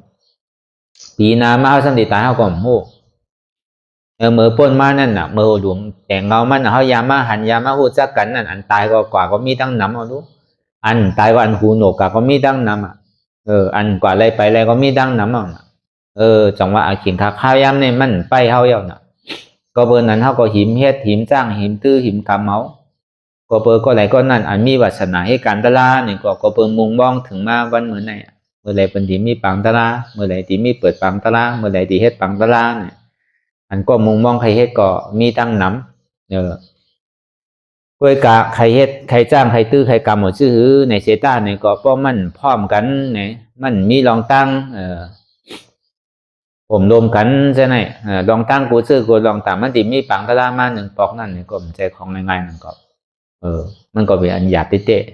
ปีนามาเฮาสันตีตายเฮาก็หู้เมื่อป่นมานั่นน่ะเมื่อหลวงแต่งเงามันเขายามาหันยามาหูจักกันนั่นอันตายก็กว่าก็มีตั้งน้ำเอาดู อันตายว่าอันหูหนวกก็มีดังน้ำอ่ะอันกว่าอะไรไปอะไรก็มีดังน้ำอ่ะจังว่าอาขิงข้าวยามเนี่ยมันไปเฮาเยาน่ะก็เบอร์นั้นเฮาก็หิมเฮ็ดหิมจ้างหิมตื้อหิมกำเมาก็เบอร์ก็ไหนก็นั่นอันมีวาสนาให้การตลาเนี่ยก็เบอร์มุงบ้องถึงมาวันเหมือนไหนเมื่อไรเป็นที่มีปังตลาเมื่อไรที่มีเปิดปังตลาเมื่อไรที่เฮ็ดปังตลาเนี่ยอันก็มุงบ้องใครเฮ็ดก็มีตั้งน้ำเพื่อกะใครเฮ็ดใครจ้างใครตื้อใครกำหมดชื่อในเซต้าเนี่ยก็เพราะมันพร้อมกันเนี่ยมันมีรองตั้งผมรวมกันใช่ไหมลองตั้งกูซื้อกูลองตามมันติมีปังตลามาหนึ่งปอกนั่นนี่ก็มันใจของง่ายๆนั่นก็มันก็เป็นอันหยาบเตะ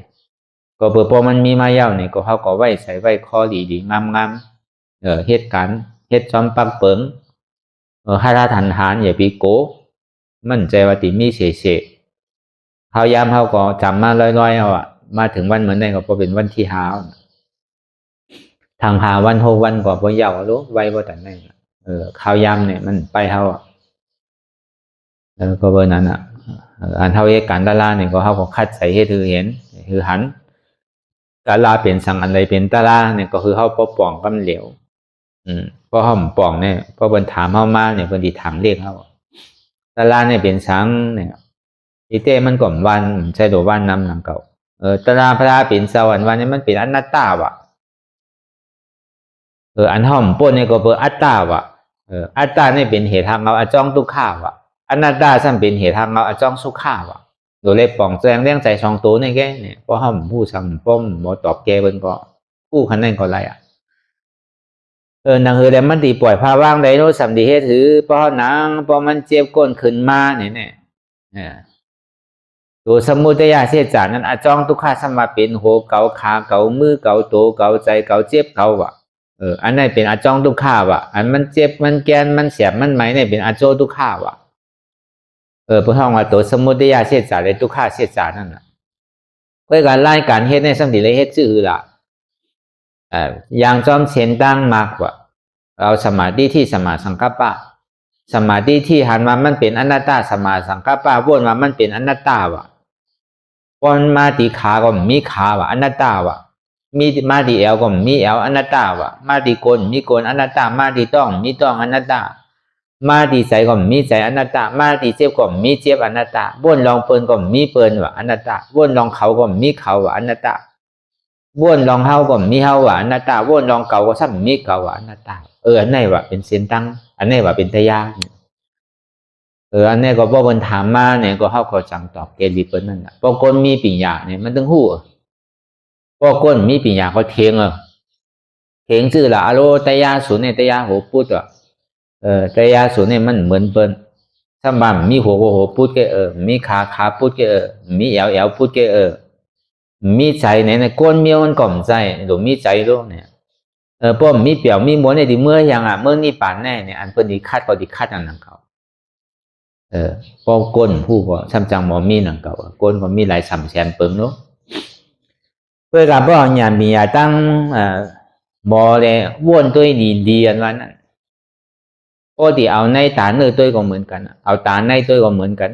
ก็เพื่อพอมันมีมาเย้านี่ก็เขาก็ไว้ใส่ไว้คอดีๆงามๆเฮ็ดกันเฮ็ดจอมปักเปิงให้ท่าทันหานอย่าปีโกมันใจว่าติมีเฉยๆเขายามเขาก็จำมาลอยๆเอาอะมาถึงวันเหมือนได้ก็เป็นวันที่หาทางหาวันหกวันก็บ่เย้ารู้ไว้บ่ตันได้ข้าวยามเนี่ยมันไปเฮาก็เบอร์นั้นอ่ะอันเท่าเอกการตลาเนี่ยก็เฮาก็คัดใส่ให้ถือเห็นคือหันตลาเป็นสั่งอันใดเป็นตลาเนี่ยก็คือเฮาปป้องกำเหลวเพราะเฮาป้องเนี่ยเพราะเพิ่นถามเฮามาเนี่ยเพิ่นสิถามเลขเฮาตลาเนี่ยเป็นสังเนี่ยอีเต้มันก็วันใช้โดวันนำหลังเก่าตลาพระเป็นสวรรค์วันนี้มันเป็นอนัตตาว่ะอันห้อมป้นเนี่ยก็เปิดอัตตาวะอัตตาเนี่ยเป็นเหตุทางเราอจ้องทุกข้าวะอนัตตาซ้ำเป็นเหตุทางเราอจ้องสุขข้าวะโดยเล็บป่องแจงเรื่องใจช่องตัวนี่แกเนี่ยเพราะห้อมผู้สั่งป้อมหมอตอบแกเบิ่งก็ผู้คันนั่นก็ไรอ่ะนางเฮแล้วมันตีปล่อยพาว่างได้โน้สัมดีเฮ็ดถือเพราะนางเพราะมันเจ็บก้นขึ้นมาเนี่ยตัวสมุทัยเสียจานั้นอจ้องทุกข้าสมาเป็นโหเกาขาเกามือเกาโตเกาใจเกาเจ็บเกาวะอันนั้นเป็นอาจ้องทุกข้าวะอันมันเจ็บมันแกนมันเสียบมันไหมเนี่ยเป็นอาโจทุกข้าวะพระท่องว่าตัวสมุทัยเสียจาเลยทุกข้าเสียจานั่นน่ะเพื่อการไล่การเฮ็ดในสมิเลยเฮ็ดชื่อละอย่างจอมเชนตั้งมากกว่าเอาสมาธิที่สมาสังกัปปะสมาธิที่หันมามันเป็นอนัตตาสมาสังกัปปะวนมามันเป็นอนัตตาวะวนมาตีขาก็มีขาวะอนัตตาวะมีมาดีเอลก็มีเอลอนัตตาวะมาดีโกนมีโกนอนัตตามาดีต้องมีต้องอนัตตามาดีใจก็มีใจอนัตตามาดีเจ็บก็มีเจ็บอนัตตาบ้วนลองเปิลก็มีเปิลวะอนัตตาบ้วนลองเขาก็มีเขาวะอนัตตาบ้วนลองเฮาก็มีเฮาวะอนัตตาบ้วนลองเก่าก็ซ้ำมีเก่าวะอนัตตาอันไหนวะเป็นเส้นตั้งอันไหนวะเป็นทยาอันนี้ก็บ่เพิ่นถามมาเนี่ยก็เฮาก็จังตอบเกลีเปิ้นนั่นน่ะบ่คนมีปัญญาเนี่ยมันต้องฮู้บ่คนมีปัญญาก็เถียงเถียงชื่อละอโลตยาสุเนี่ยตยาโหปุตตยาสุเนี่ยมันเหมือนเปิ้นถ้าบ้านมีหัวก็โหปุตแกมีขาปุตแกมีเอวปุตแกมีใจเนี่ยก้นเมียวมันก่อมใจหรือมีใจโลเนี่ยป้อมมีเปี่ยวมีม้วนในที่เมื่อยังเมื่อนี่ป่านแน่เนี่ยอันเปิ้นดีคัดก็ดีคัดอันนั้นเขาพอก้นผู้ก็ซ้ำจังหมอมีหนังเก่าก้นก็มีหลายสำแสนเปิงเนาะเพื่อการบ่ญาณมีตั้งบ่เลยว่นตัวดีอันว่านั้นปกติเอาในตาเนื้อตัวก็เหมือนกันเอาตาในตัวก็เหมือนกัน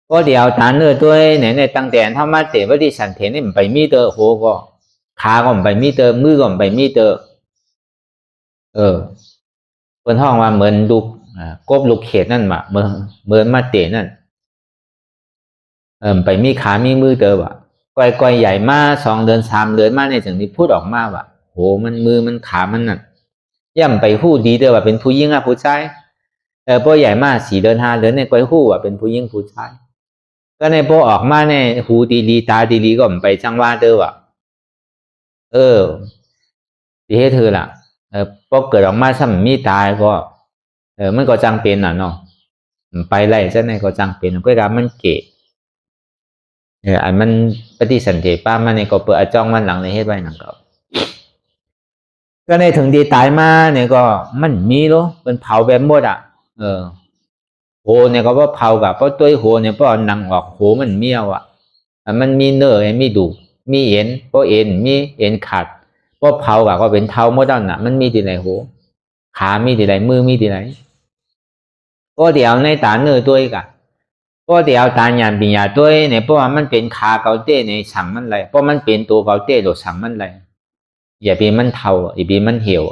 ปกติเอาตาเนื้อตัวในตั้งแต่ธรรมะเตวที่ฉันเห็นนี่มันไปมีเตอโหก็ขาก็ไปมีเตอมือก็ไปมีเตอเปิ้นห้องว่าเหมือนลูกกบลูกเขตนั่นว่ะเหมือนมาเตนั่นไปมีขามีมือเตอว่ะก้อยใหญ่มา2 เดือน3 เดือนมาในถึงที่พูดออกมาว่ะโหมันมือมันขามันนั่นย่ำไปหู้ดีเตอว่าเป็นผู้หญิงผู้ชายพอใหญ่มา4 เดือน5 เดือนเนี่ยก้อยหู้ว่าเป็นผู้หญิงผู้ชายก็ในพอออกมาเนี่ยหูดีตาดีก็ไปจังว่าเตอว่ะที่ให้เธอล่ะพอเกิดออกมาซ้ำมีตายก็มันก็จังเป็นน่ะเนาะไปไล่ซะในก็จังเป็นก็การมันเกะอันมันปฏิสันเถป้ามันในก็เปิดอจ้องมันหลังในเฮ็ดไว้นั่นก็ในถึงดีตายมาเนี่ยก็มันมีเนาะเป็นเผาแบบหมดโหเนี่ยก็ว่าเผากับเพราะตัวโหเนี่ยเพราะหนังออกโหมันเมี่ยวมันมีเนื้อมีดูมีเอ็นเพราะเอ็นมีเอ็นขาดเพราะเผากับก็เป็นเท้าหมดนั่นน่ะมันมีที่ไหนโหขามีที่ไหนมือมีที่ไหนก็เดี๋ยวในตาเนื้อตัวอีก เพราะเดี๋ยวตาญาณปัญญาด้วยเนี่ยเพราะว่ามันเป็นขาเกาเต้ในสั่งมันไรเพราะมันเป็นตัวเกาเต้หรือสั่งมันไรอย่าไปมันเทาอย่าไปมันเหี่ยว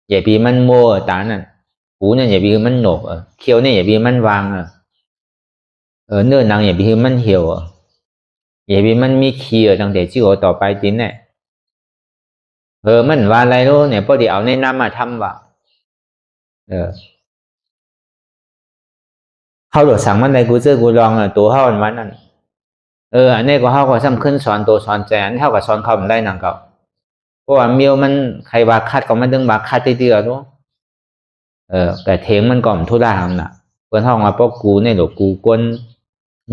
อย่าไปมันโม่ตานั่นหูเนี่ยอย่าไปมันหนกเคี้ยวเนี่ยอย่าไปมันวางเนื้อหนังอย่าไปมันเหี่ยวอย่าไปมันมีขี้ตั้งแต่ชื่อต่อไปจริงเนี่ยมันว่าอะไรรู้เนี่ยเพราะเดี๋ยวเอาในน้ำมาทำว่ะเขาหลุดสั่งมันในกูเจอกูลองตัวเขาวันนั้นอันนี้ก็เขาก็ซ้ำขึ้นสอนตัวสอนใจอันเท่ากับสอนเขามันได้นังเก่าเพราะว่าเมียวมันใครบาคัดก็มันดึงบาคัดที่เดียวรู้แต่เทงมันก่อมทุล่าทำน่ะเพื่อนห้องมาเพราะกูเนี่ยหลุดกูก้น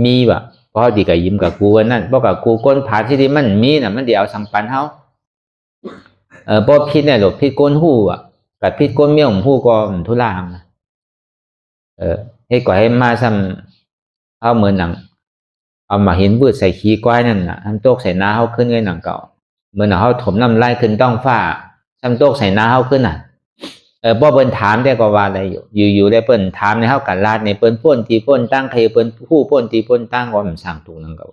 มีแบบเพราะดีกับยิ้มกับกูวันนั้นเพราะกับกูก้นผาที่ที่มันมีน่ะมันเดี๋ยวสั่งปันเขาเพราะพิษเนี่ยหลุดพิษก้นหูกับพิษก้นเมียวหูก็ทุล่าทำนะให้ก่อให้มาซ้ำเอาเหมือนหนังเอามาเห็นบืดใส่ขี้ก้อยนั่นน่ะทำโต๊ะใส่หน้าเขาขึ้นเงยหนังเก่าเหมือนเขาถมน้ำไล่ขึ้นต้องฟ้าทำโต๊ะใส่หน้าเขาขึ้นบ่เปิ้นถามได้ก็ว่าอะไรอยู่ได้เปิ้นถามในเฮากันลาดในเปิ้นป้นที่ป้นตั้งใครเปิ้นผู้ป้นที่ป้นตั้งก็มันสั่งถูกนั่นก็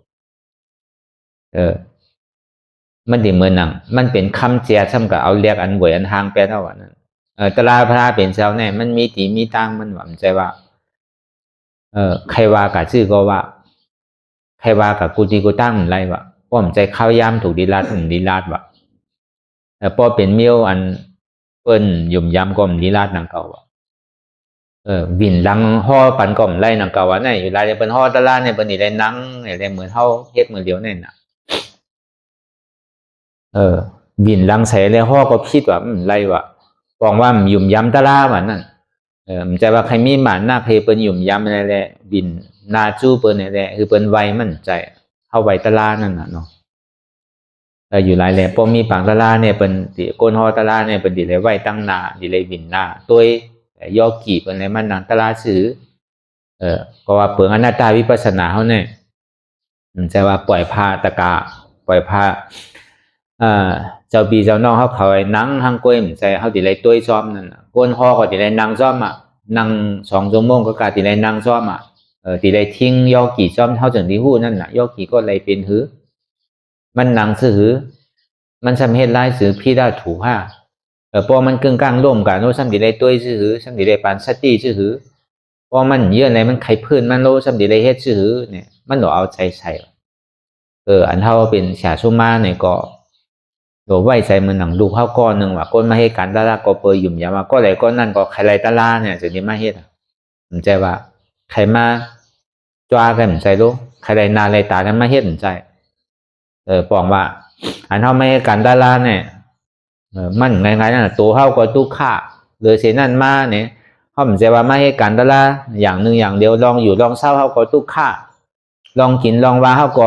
มันดิเหมือนหนังมันเป็นคำเจียซ้ำกับเอาเรียกอันหวยอันทางแปลเท่าว่านั้นตลาดพระเป็นเจ้าแน่มันมีตีมีตั้งมันหวังใจว่าใครว่ากับชื่อก็ว่าใครว่ากับกูตีกูตั้งอะไรวะป้อมใจข้าวยามถูกดีลาดดีลาดวะป้อเป็นเมียวอันเปิ้นยุ่มยำก็มดีลาดนังเก่าวะวินลังห่อปันก่อมไล่นังเก่าวะเนี่ยอยู่ไรเป็นห่อตะลาเนี่ยเป็นนี่ไรนังอะไรเหมือนเท่าเฮ็ดมือเดียวเนี่ยน่ะวินลังใส่เลยห่อก็คิดว่าไรวะบอกว่ายุ่มยำตะลาวันนั่นมันจะว่าใครมีหมันหน้าเพเปิ้นยุ่มยำอะไรแหละบินนาจู้เปิ้นนี่แหละคือเปิ้นไวมั่นใจเข้าไวตะลานั่นน่ะเนาะอยู่หลายแหละพอมีปางตะลาเนี่ยเปิ้นติโกนฮอตะลาเนี่ยเปิ้นดิเลยไวตั้งนาดิเลยบินนาตัวย่อกี่เปิ้นเลยมันนางตะลาซื้อก็ว่าเปิงอนัตตาวิปัสสนาเฮาเนี่ยมันจะว่าปล่อยพาตะกาปล่อยพาเจ้าปีเจ้าน้องเขาไอ้นังหังก้อยมันใจเขาติเลยตัวซ้อมนั่นก้นฮอก็ติเลยนั่งซ้อมนั่ง2 ชั่วโมงก็กะติเลยนั่งซ้อมติเลยทิ้งย่อกี่ซ้อมเท่าถึงที่หู้นั่นน่ะย่อกี่ก็เลยเป็นหือมันนั่งซื่อหือมันสำเฮ็ดลายสื่อพี่ได้ถูกพอมันกึ่งกลางร่วมกันโน้ซ้ำติเลยตัวซื่อหือซ้ำติเลยปานสติซื่อหือพอมันเยอะอะไรมันไขพื้นมันโลซ้ำติเลยเฮ็ดซื่อหือเนี่ยมันต้องเอาใจใส่อันเท่าเป็นฉาชุมาเนี่ยก็โดไว้ใจมันหนังดูเข้าก้อนหนึ่งว่าก้นมาให้การตลาก็เปยหยุ่มยามาก็อะไรก็นั่นก็ใครไรตลาเนี่ยจะนี้มาเฮ็ดผมใจว่าใครมาจ้ากันผมใจรู้ใครไรนาไรตากันมาเฮ็ดผมใจปองว่าอันเท่าไม่ให้การตลาเนี่ยมันไงๆนั่นตัวเข้าก็ตู้ข่าเลยเสียนั่นมาเนี่ยเขาผมใจว่าไม่ให้การตลาอย่างหนึ่งอย่างเดียวลองอยู่ลองเศร้าเข้าก็ตู้ข่าลองกินลองว่าเข้าก็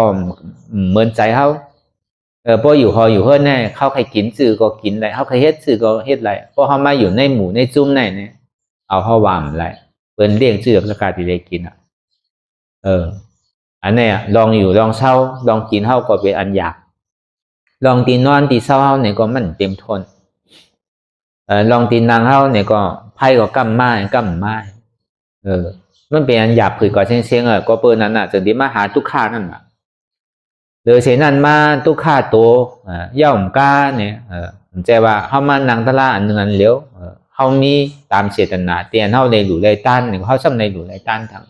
เหมือนใจเข้าพออยู่อยู่เฮือนแน่เขาใครกินสื่อก็กินไรเขาใครเฮ็ดสื่อก็เฮ็ดไรพอเขามาอยู่ในหมู่ในจุ้มไหนเนี่ยเอาเขาวางไรเปิ้นเลี้ยงชื่อสกัดที่ได้กินอันนี้ลองอยู่ลองเศร้าลองกินเขาก็เป็นอันอยากลองตีนอนตีเศร้าเขาเนี่ยก็มันเต็มทนลองตีนนางเขาเนี่ยก็ไพ่ก็กำไม้มันเป็นอันอยากผืดก่อนเชียงก็เปิ้นนั้นจะดีมาหาทุกข้านั่นโดยเช่นนั้นมาทุกข้าตัวย่อมก้าเนี่ยผมใจว่าเขามานั่งตะลาอันหนึ่งอันเลี้ยวเขามีตามเจตนาเตียนเขาในหลู่ไรต้านเนี่ยเขาซ้ำในหลู่ไรต้านทั้ง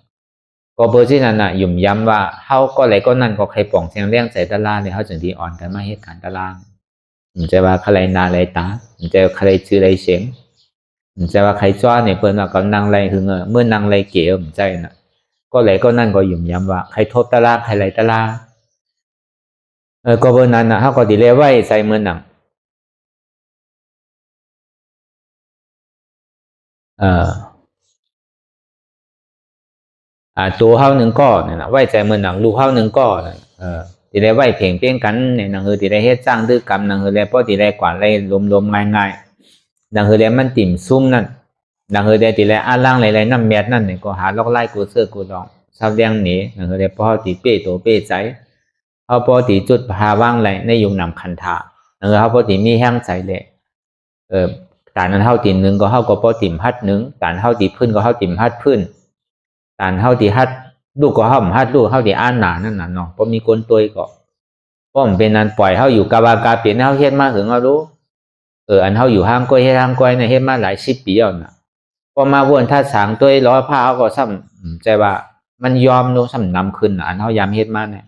ก็เพื่อที่นั่นหยุ่มย้ำว่าเขาก็อะไรก็นั่นก็ใครป่องเสียงเลี้ยงใส่ตะลาเนี่ยเขาจึงที่อ่อนกันมาเหตุการณ์ตะลาผมใจว่าใครนาไรตาผมใจว่าใครชื่อไรเสียงผมใจว่าใครจ้าเนี่ยเพิ่นว่ากับนางไรคือเมื่อนางไรเกี่ยวผมใจน่ะก็อะไรก็นั่นก็หยุ่มย้ำว่าใครทบตะลาใครไรตะลาก็เบอร์นั้นนะเขาก็ดีเลยไว้ใส่มือหนังตัวเขาหนึ่งก้อนเนี่ยนะไว้ใจมือหนังลูกเขาหนึ่งก้อนดีเลยไว้เพ่งเพียงกันเนี่ยนังคือดีเลยเฮ็ดจ้างดื้อกรรมนังคือเลยเพราะดีเลยกว่าเลยลมง่ายๆนังคือเลยมันติ่มซุ่มนั่นนังคือเลยดีเลยล่างอะไรน้ำเม็ดนั่นเนี่ยก็หาล็อกไล่กูเสื้อกูรองชาวเลี้ยงหนีนังคือเลยเพราะตีเป้ตัวเป้ใจเขาพอตีจุดพาว่างไรในยุงนำคันธาเขาพอตีมีแห้งใจเลยการนั้นเท่าตีหนึ่งก็เท่ากับพอตีมพัดหนึ่งการเท่าตีพื้นก็เท่าตีมพัดพื้นการเท่าตีฮัด ลูกก็เฮาหัดลูกเฮาสิอ่านหน้านั่นน่ะเนาะบ่มีคนตวยก็เพราะมันเป็นนั้นปล่อยเฮาอยู่กะว่ากะเป็นเฮาเฮ็ดมาถึงเฮารู้อันเฮาอยู่ห่างก้อยเฮ็ดห่างก้อยเนี่ยเฮ็ดมาหลาย10ปีแล้วน่ะพอมาวนถ้าสางตวยล้อผ้าเฮาก็ซ้ำใจว่ามันยอมลงซ้ำนำขึ้นอันเฮายามเฮ็ดมาเนี่ย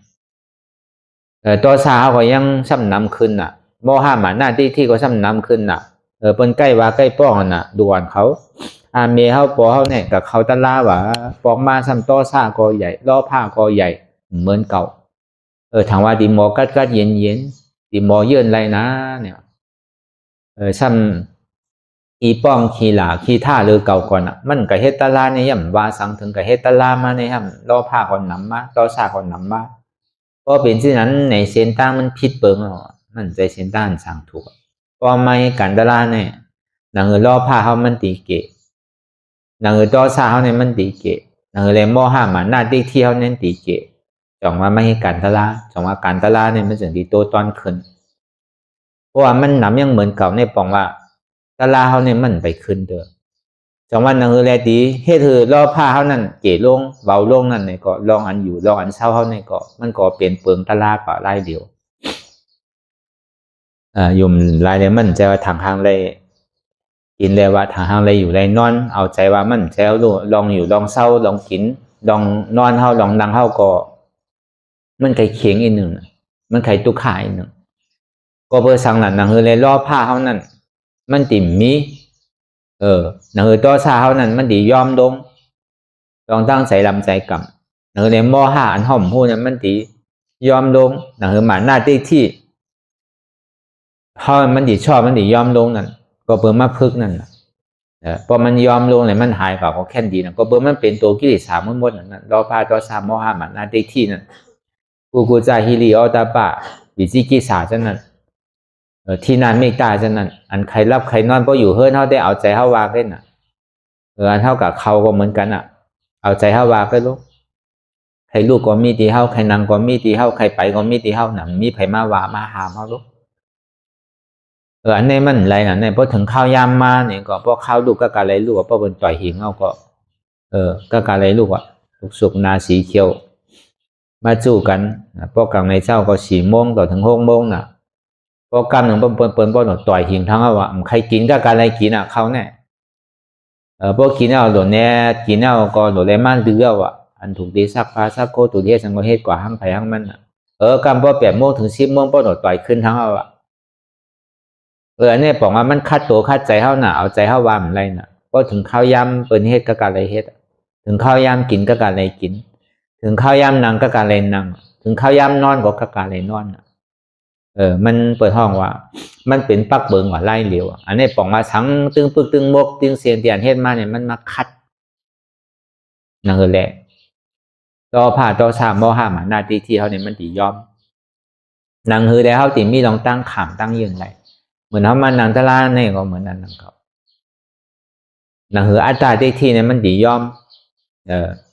ตัวสาเฮาก็ยังซ้ำนำขึ้นน่ะบ่ห้ามหน้าที่ก็ซ้ำนำขึ้นน่ะเปิ้นใกล้ว่าใกล้ป้องน่ะด่วนเขาเมเฮาปอเฮาเนี่ยกับเขาตะลาว่าปอกมาซ้ำต่อซ่าก็ใหญ่ล้อผ้าก็ใหญ่เหมือนเก่าถามว่าดิหมอกัดเย็นๆดิหมอเยินไรนะเนี่ยซ้ำอีป้องขี้หลาขี้ท่าหรือเก่าก่อนอ่ะมันก็เฮ็ดตะลาเนี่ยย่ำว่าสังถึงก็เฮ็ดตะลามาเนี่ยย่ำล้อผ้าก่อนนำมาต่อซ่าก่อนนำมาเพราะเป็นเช่นนั้นในเส้นตั้งมันผิดเบิ่งอ่ะมันใจเส้นตั้งสั่งถูกพอไม่กันตะลาเนี่ยหนังล้อผ้าเฮามันตีเกะหนังต่อซ่าเฮาเนี่ยมันตีเกะหนังเลยมอห้าหน้าที่เฮาเนี่ยตีเกะจองว่าไม่ให้การตลาจองว่าการตลาเนี่ยมันจึงดีโตตอนขึ้นเพราะว่ามันหนำยังเหมือนเก่าในปองว่าตลาเฮาเนี่ยมันไปขึ้นเด้อจองว่าหนังแลดีเฮ็ดคือล้อผ้าเฮานั่นเกะลงเบาลงนั่นเนี่ยก็ลองอันอยู่ลองอันเศร้าเฮาเนี่ยก็มันก็เปลี่ยนเปลืองตลาดก็รายเดียวยุ่มรายเดียวมันจะว่าทางเลยกินเลยว่าทางเลยอยู่ไรนอนเอาใจว่ามันแซวลองอยู่ลองเศร้าลองกินลองนอนเฮาลองดังเฮาก็มันไข่เคียงอีกหนึ่งมันไข่ตุกขาอีกหนึ่งก็เพื่อสั่งหลังหนังเลยล่อผ้าเฮานั่นมันติ่มมีหนังต่อซาเฮานั่นมันดียอมลงลองตั้งใจลำใจกำหนังเลยมอห้าอันห่อมพูนั้นมันดียอมลงหนังหมาหน้าที่เฮามันดีชอบมันดียอมลงนั่นก็เพื่อมาพึกนั่นพอมันยอมลงเลยมันหายก็แค่ดีนะก็เพื่อมันเป็นตัวกิเลสหมดนั่นล่อผ้าต่อซามอห้าหมาหน้าที่นั่นกูจะฮิริออตาปะวิจิกิสาจังนั้นที่นานไม่ตายจังนั้นอันใครรับใครนอนเพราะอยู่เฮิรนเฮาได้เอาใจเฮาวางเล่นน่ะอันเท่ากับเขาก็เหมือนกันอ่ะเอาใจเฮาวางก็ลูกใครลูกก็มีตีเฮาใครนั่งก็มีตีเฮาใครไปก็มีตีเฮาน่ะมีไผมาว่ามาหามเฮาลูกอันนี้มันไรน่ะเนี่ยพอถึงข้าวยามมาเนี่ยก็พอข้าวลูกก็การไรลูกก็พอเป็นต่อยหิงเฮาก็ก็การไรลูกอ่ะสุกนาสีเขียวมาจู้กันพวกกลางในเจ้าก็4 โมงต่อถึง6 โมงน่ะพอกำหนึ่งเปิ้นบ่หนดต่อยหิงทั้งว่าใครกินก็การอะไรกินอ่ะเขาเนี่ยพวกกินเอาหลดเนี่ยกินเอาก็หลดเลยมันเดือว่ะอันถูกดีซักผ้าซักโคตุเทสังก็เฮ็ดกว่าห้างไผห้างมันน่ะกำพอ8 โมงถึง10 โมงบ่หนดต่อยขึ้นทั้งเอาอ่ะอันนี้บอกว่ามันคัดตัวคัดใจเฮาน่ะเอาใจเฮาว่ามันไรน่ะพอถึงข้าวยามเปิ้นเฮ็ดก็การอะไรเฮ็ดถึงข้าวยามกินก็การอะไรกินถึงข้าวยามนั่งก็การอะไรนั่งถึงข้าวยามนอนก็การอะไรนอนมันเปิดห้องว่ามันเป็นปักเบิงว่าไล่เหลวอันนี้ปองมาสังตึงปึกตึงมกตึงเสียงเตียนเฮ็ดมาเนี่ยมันมาคัดนั่นคือแหละต่อผ่าต่อสามมห้าหน้าที่เขาเนี่ยมันดียอมนั่งคือได้เขาติมีลองตั้งขามตั้งยืนไรเหมือนเขามานั่งตะลาเนี่ยก็เหมือนนั้นนั่งเขานั่งคืออัตตาที่เนี่ยมันดียอม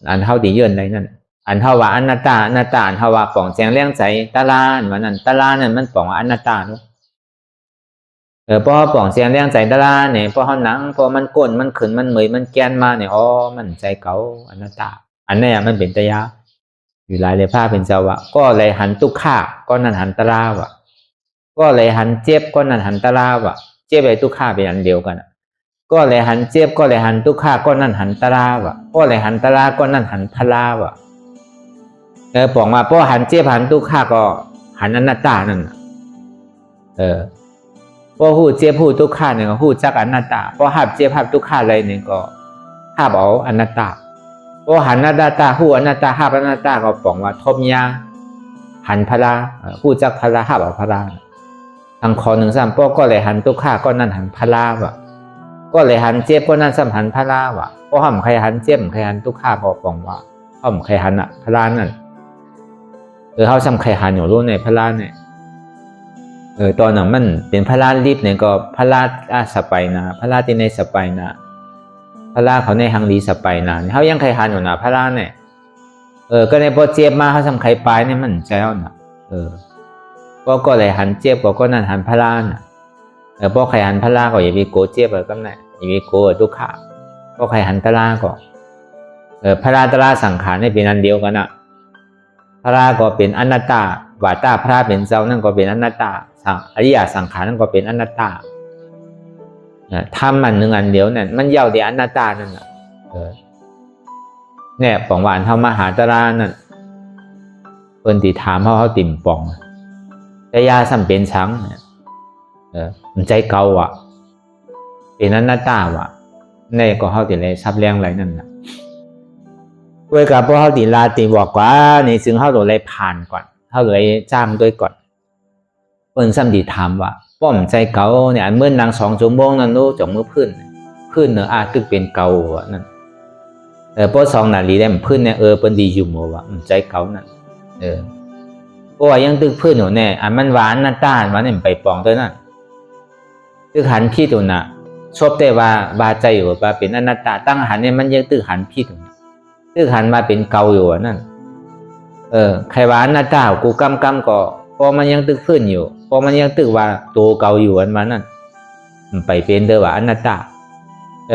อันเขาดียืนไรนั่นอันเท่าว่าอนัตตาอันเท่าว่าป่องแจงเลี้ยงใจตาลาอันนั้นตาลานั่นมันป่องว่าอนัตตาเนาะพอป่องแจงเลี้ยงใจตาลาเนี่ยพอเขาหนังพอมันก้นมันขึ้นมันเหมยมันแกนมาเนี่ยมันใจเก่าอนัตตาอันนี้มันเป็นตยาอยู่หลายเลยผ้าเป็นเจ้าวะก็เลยหันตุกข้าก็นั่นหันตาลาวะก็เลยหันเจ็บก็นั่นหันตาลาวะเจ็บไปตุกข้าเป็นอันเดียวกันก็เลยหันเจ็บก็เลยหันตุกข้าก็นั่นหันตาลาวะก็เลยหันตาลาก็นั่นหันพลาวะบอกมาพอหันเจ็บหันตุกข้าก็หันอนัตตานั่นพอหูเจ็บหูตุกข้าเนี่ยก็หูจักอนัตตาพอหับเจ็บหับตุกข้าอะไรเนี่ยก็หับเอาอนัตตาพอหันอนัตตาหูอนัตตาหับอนัตตาก็บอกว่าทมยาหันพลาหูจักพลาหับเอาพลาทางคอ1 3ป้อก็เลยหันตุกข้าก็นั่นหันพลาวะก็เลยหันเจ็บก็นั่นซ้ำหันพลาวะพอห้ามใครหันเจ็บใครหันตุกข้าก็บอกว่าห้ามใครหันพลานั่นเขาซ้ำใครหันอยู่รู้ในพระราเนี่ยตอนนั้นมันเป็นพระราลิบเนี่ยก็พระราสไปนะพระราที่ในสไปนะพระราเขาในหังดีสไปนะเขายังใครหันอยู่นะพระราเนี่ยก็ในพอเจ็บมาเขาซ้ำใครปลายเนี่ยมันแจ้วนะก็เลยหันเจ็บก็นั่นหันพระราน่ะพอใครหันพระราก็อย่าไปโกเจ็บก็นั่นอย่าไปโกทุกข์ก็ใครหันพระราก็ พระตราสังขารนี่เป็นอันเดียวกันนะพระก็เป็นอนัตตาวาตาพระเป็นเจ้านั่นก็เป็นอนัตตาอริยสังขารนั่นก็เป็นอนัตตาธรรมอันหนึ่งอันเดียวนั่นมันเย่าในอนัตตานั่นนะเนี่ยปองหวานเท่ามหาตรานั่นเปิ้นติถามเขาติ่มปองแต่ยาสัมเป็นช้างมันใจเก่าอ่ะเป็นอนัตตาว่ะนี่ก็เขาติเลยซับแรงไรนั่นนะเว้ยกับพวกเขาติลาติบอกว่าในซึ่งเขาตัวเลยผ่านก่อนเขาเลยจ้างด้วยก่อนเปิ้นซ้ำติถามว่าป้อมใจเก่าเนี่ยเมื่อนาง2 ชั่วโมงนั่นรู้จงมือพื้นเนื้อตึกเป็นเก่าว่ะนั่นพวก2 นาทีได้พื้นเนี่ยเปิ้นดีอยู่หมดว่ะใจเก่านั่นเพราะว่ายังตึกพื้นอยู่เนี่ยมันหวานน้าต้านหวานเนี่ยไปปองตัวนั่นตึกหันพี่ตัวน่ะชอบแต่ว่าบาใจอยู่ว่าเป็นอนัตตาตั้งหันเนี่ยมันยังตึกหันพี่ตัวตึกหันมาเป็นเก่าอยู่นั่นใครหวานน้าต้ากูกำก็พอมันยังตึกพื้นอยู่พอมันยังตึกว่าตัวเก่าอยู่อันมานั่นมันไปเป็นเด้อว่าอนัตตา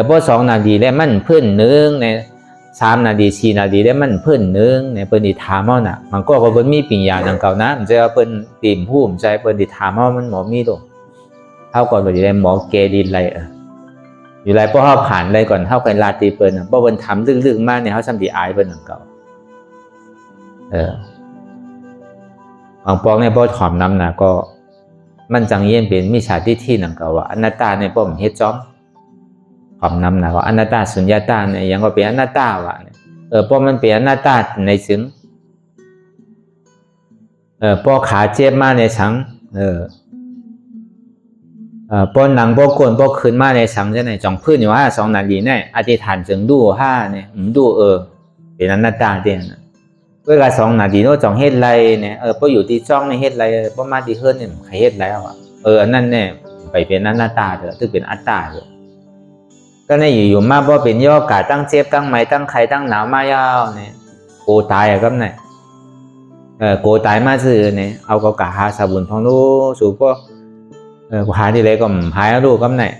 พอ2 นาทีแล้วมันพื้นนึงเนี่ย3 นาที4 นาทีแล้วมันพื้นนึงเนี่ยเปิ้นดิถามเฮาน่ะมันก็บ่เพิ่นมีปัญญาดังเก่านะมันจะว่าเปิ้นติ่มหู้มใจเปิ้นดิถามเฮามันบ่มีดอกเฮาก่อนบ่ได้หมอเกดินไรอยู่ไรเพราะเฮาผ่านไรก่อนเฮาไปลาติเปิ้นบ่เพิ่นถามลึกๆมาเนี่ยเฮาซ้ำสิอายเปิ้นดังเก่าบางปองเนี่ยบ่ถอมนำน่ะก็มันจังเย็นเป็นมิจฉาทิฏฐิดังเก่าว่าอนัตตาเนี่ยบ่มเฮ็ดจ้อมความนำนะว่าอนัตตาสุญญตาเนี่ยยังก็เป็นอนัตตาวะเพราะมันเป็นอนัตตาในซึ่งพอขาเจ็บมาในสังพอหนังพอก้นพอขึ้นมาในสังจะไหนจ่องพื้นอยู่2 นาทีเนี่ยอธิษฐานจึงดูเนี่ยดูเป็นอนัตตาเด่นเวลา2 นาทีโน้จ่องเฮ็ดไรเนี่ยพออยู่ที่จ้องในเฮ็ดไรพอมาที่เฮิรนเนี่ยใครเฮ็ดแล้วอันนั้นเนี่ยไปเป็นอนัตตาเถอะถือเป็นอัตตาเถอะก็เนี่ยอยู่มาบ่เป็นย่อกาตั้งเจ็บตั้งไหมตั้งไข้ตั้งหนาวมายาวเนี่ยโกตายก็เนี่ยโกตายมาซื่อเนี่ยเอาก็กะหาสบุญพองรู้สู่ก็หาที่ไรก็หายรู้ก็เนี่ย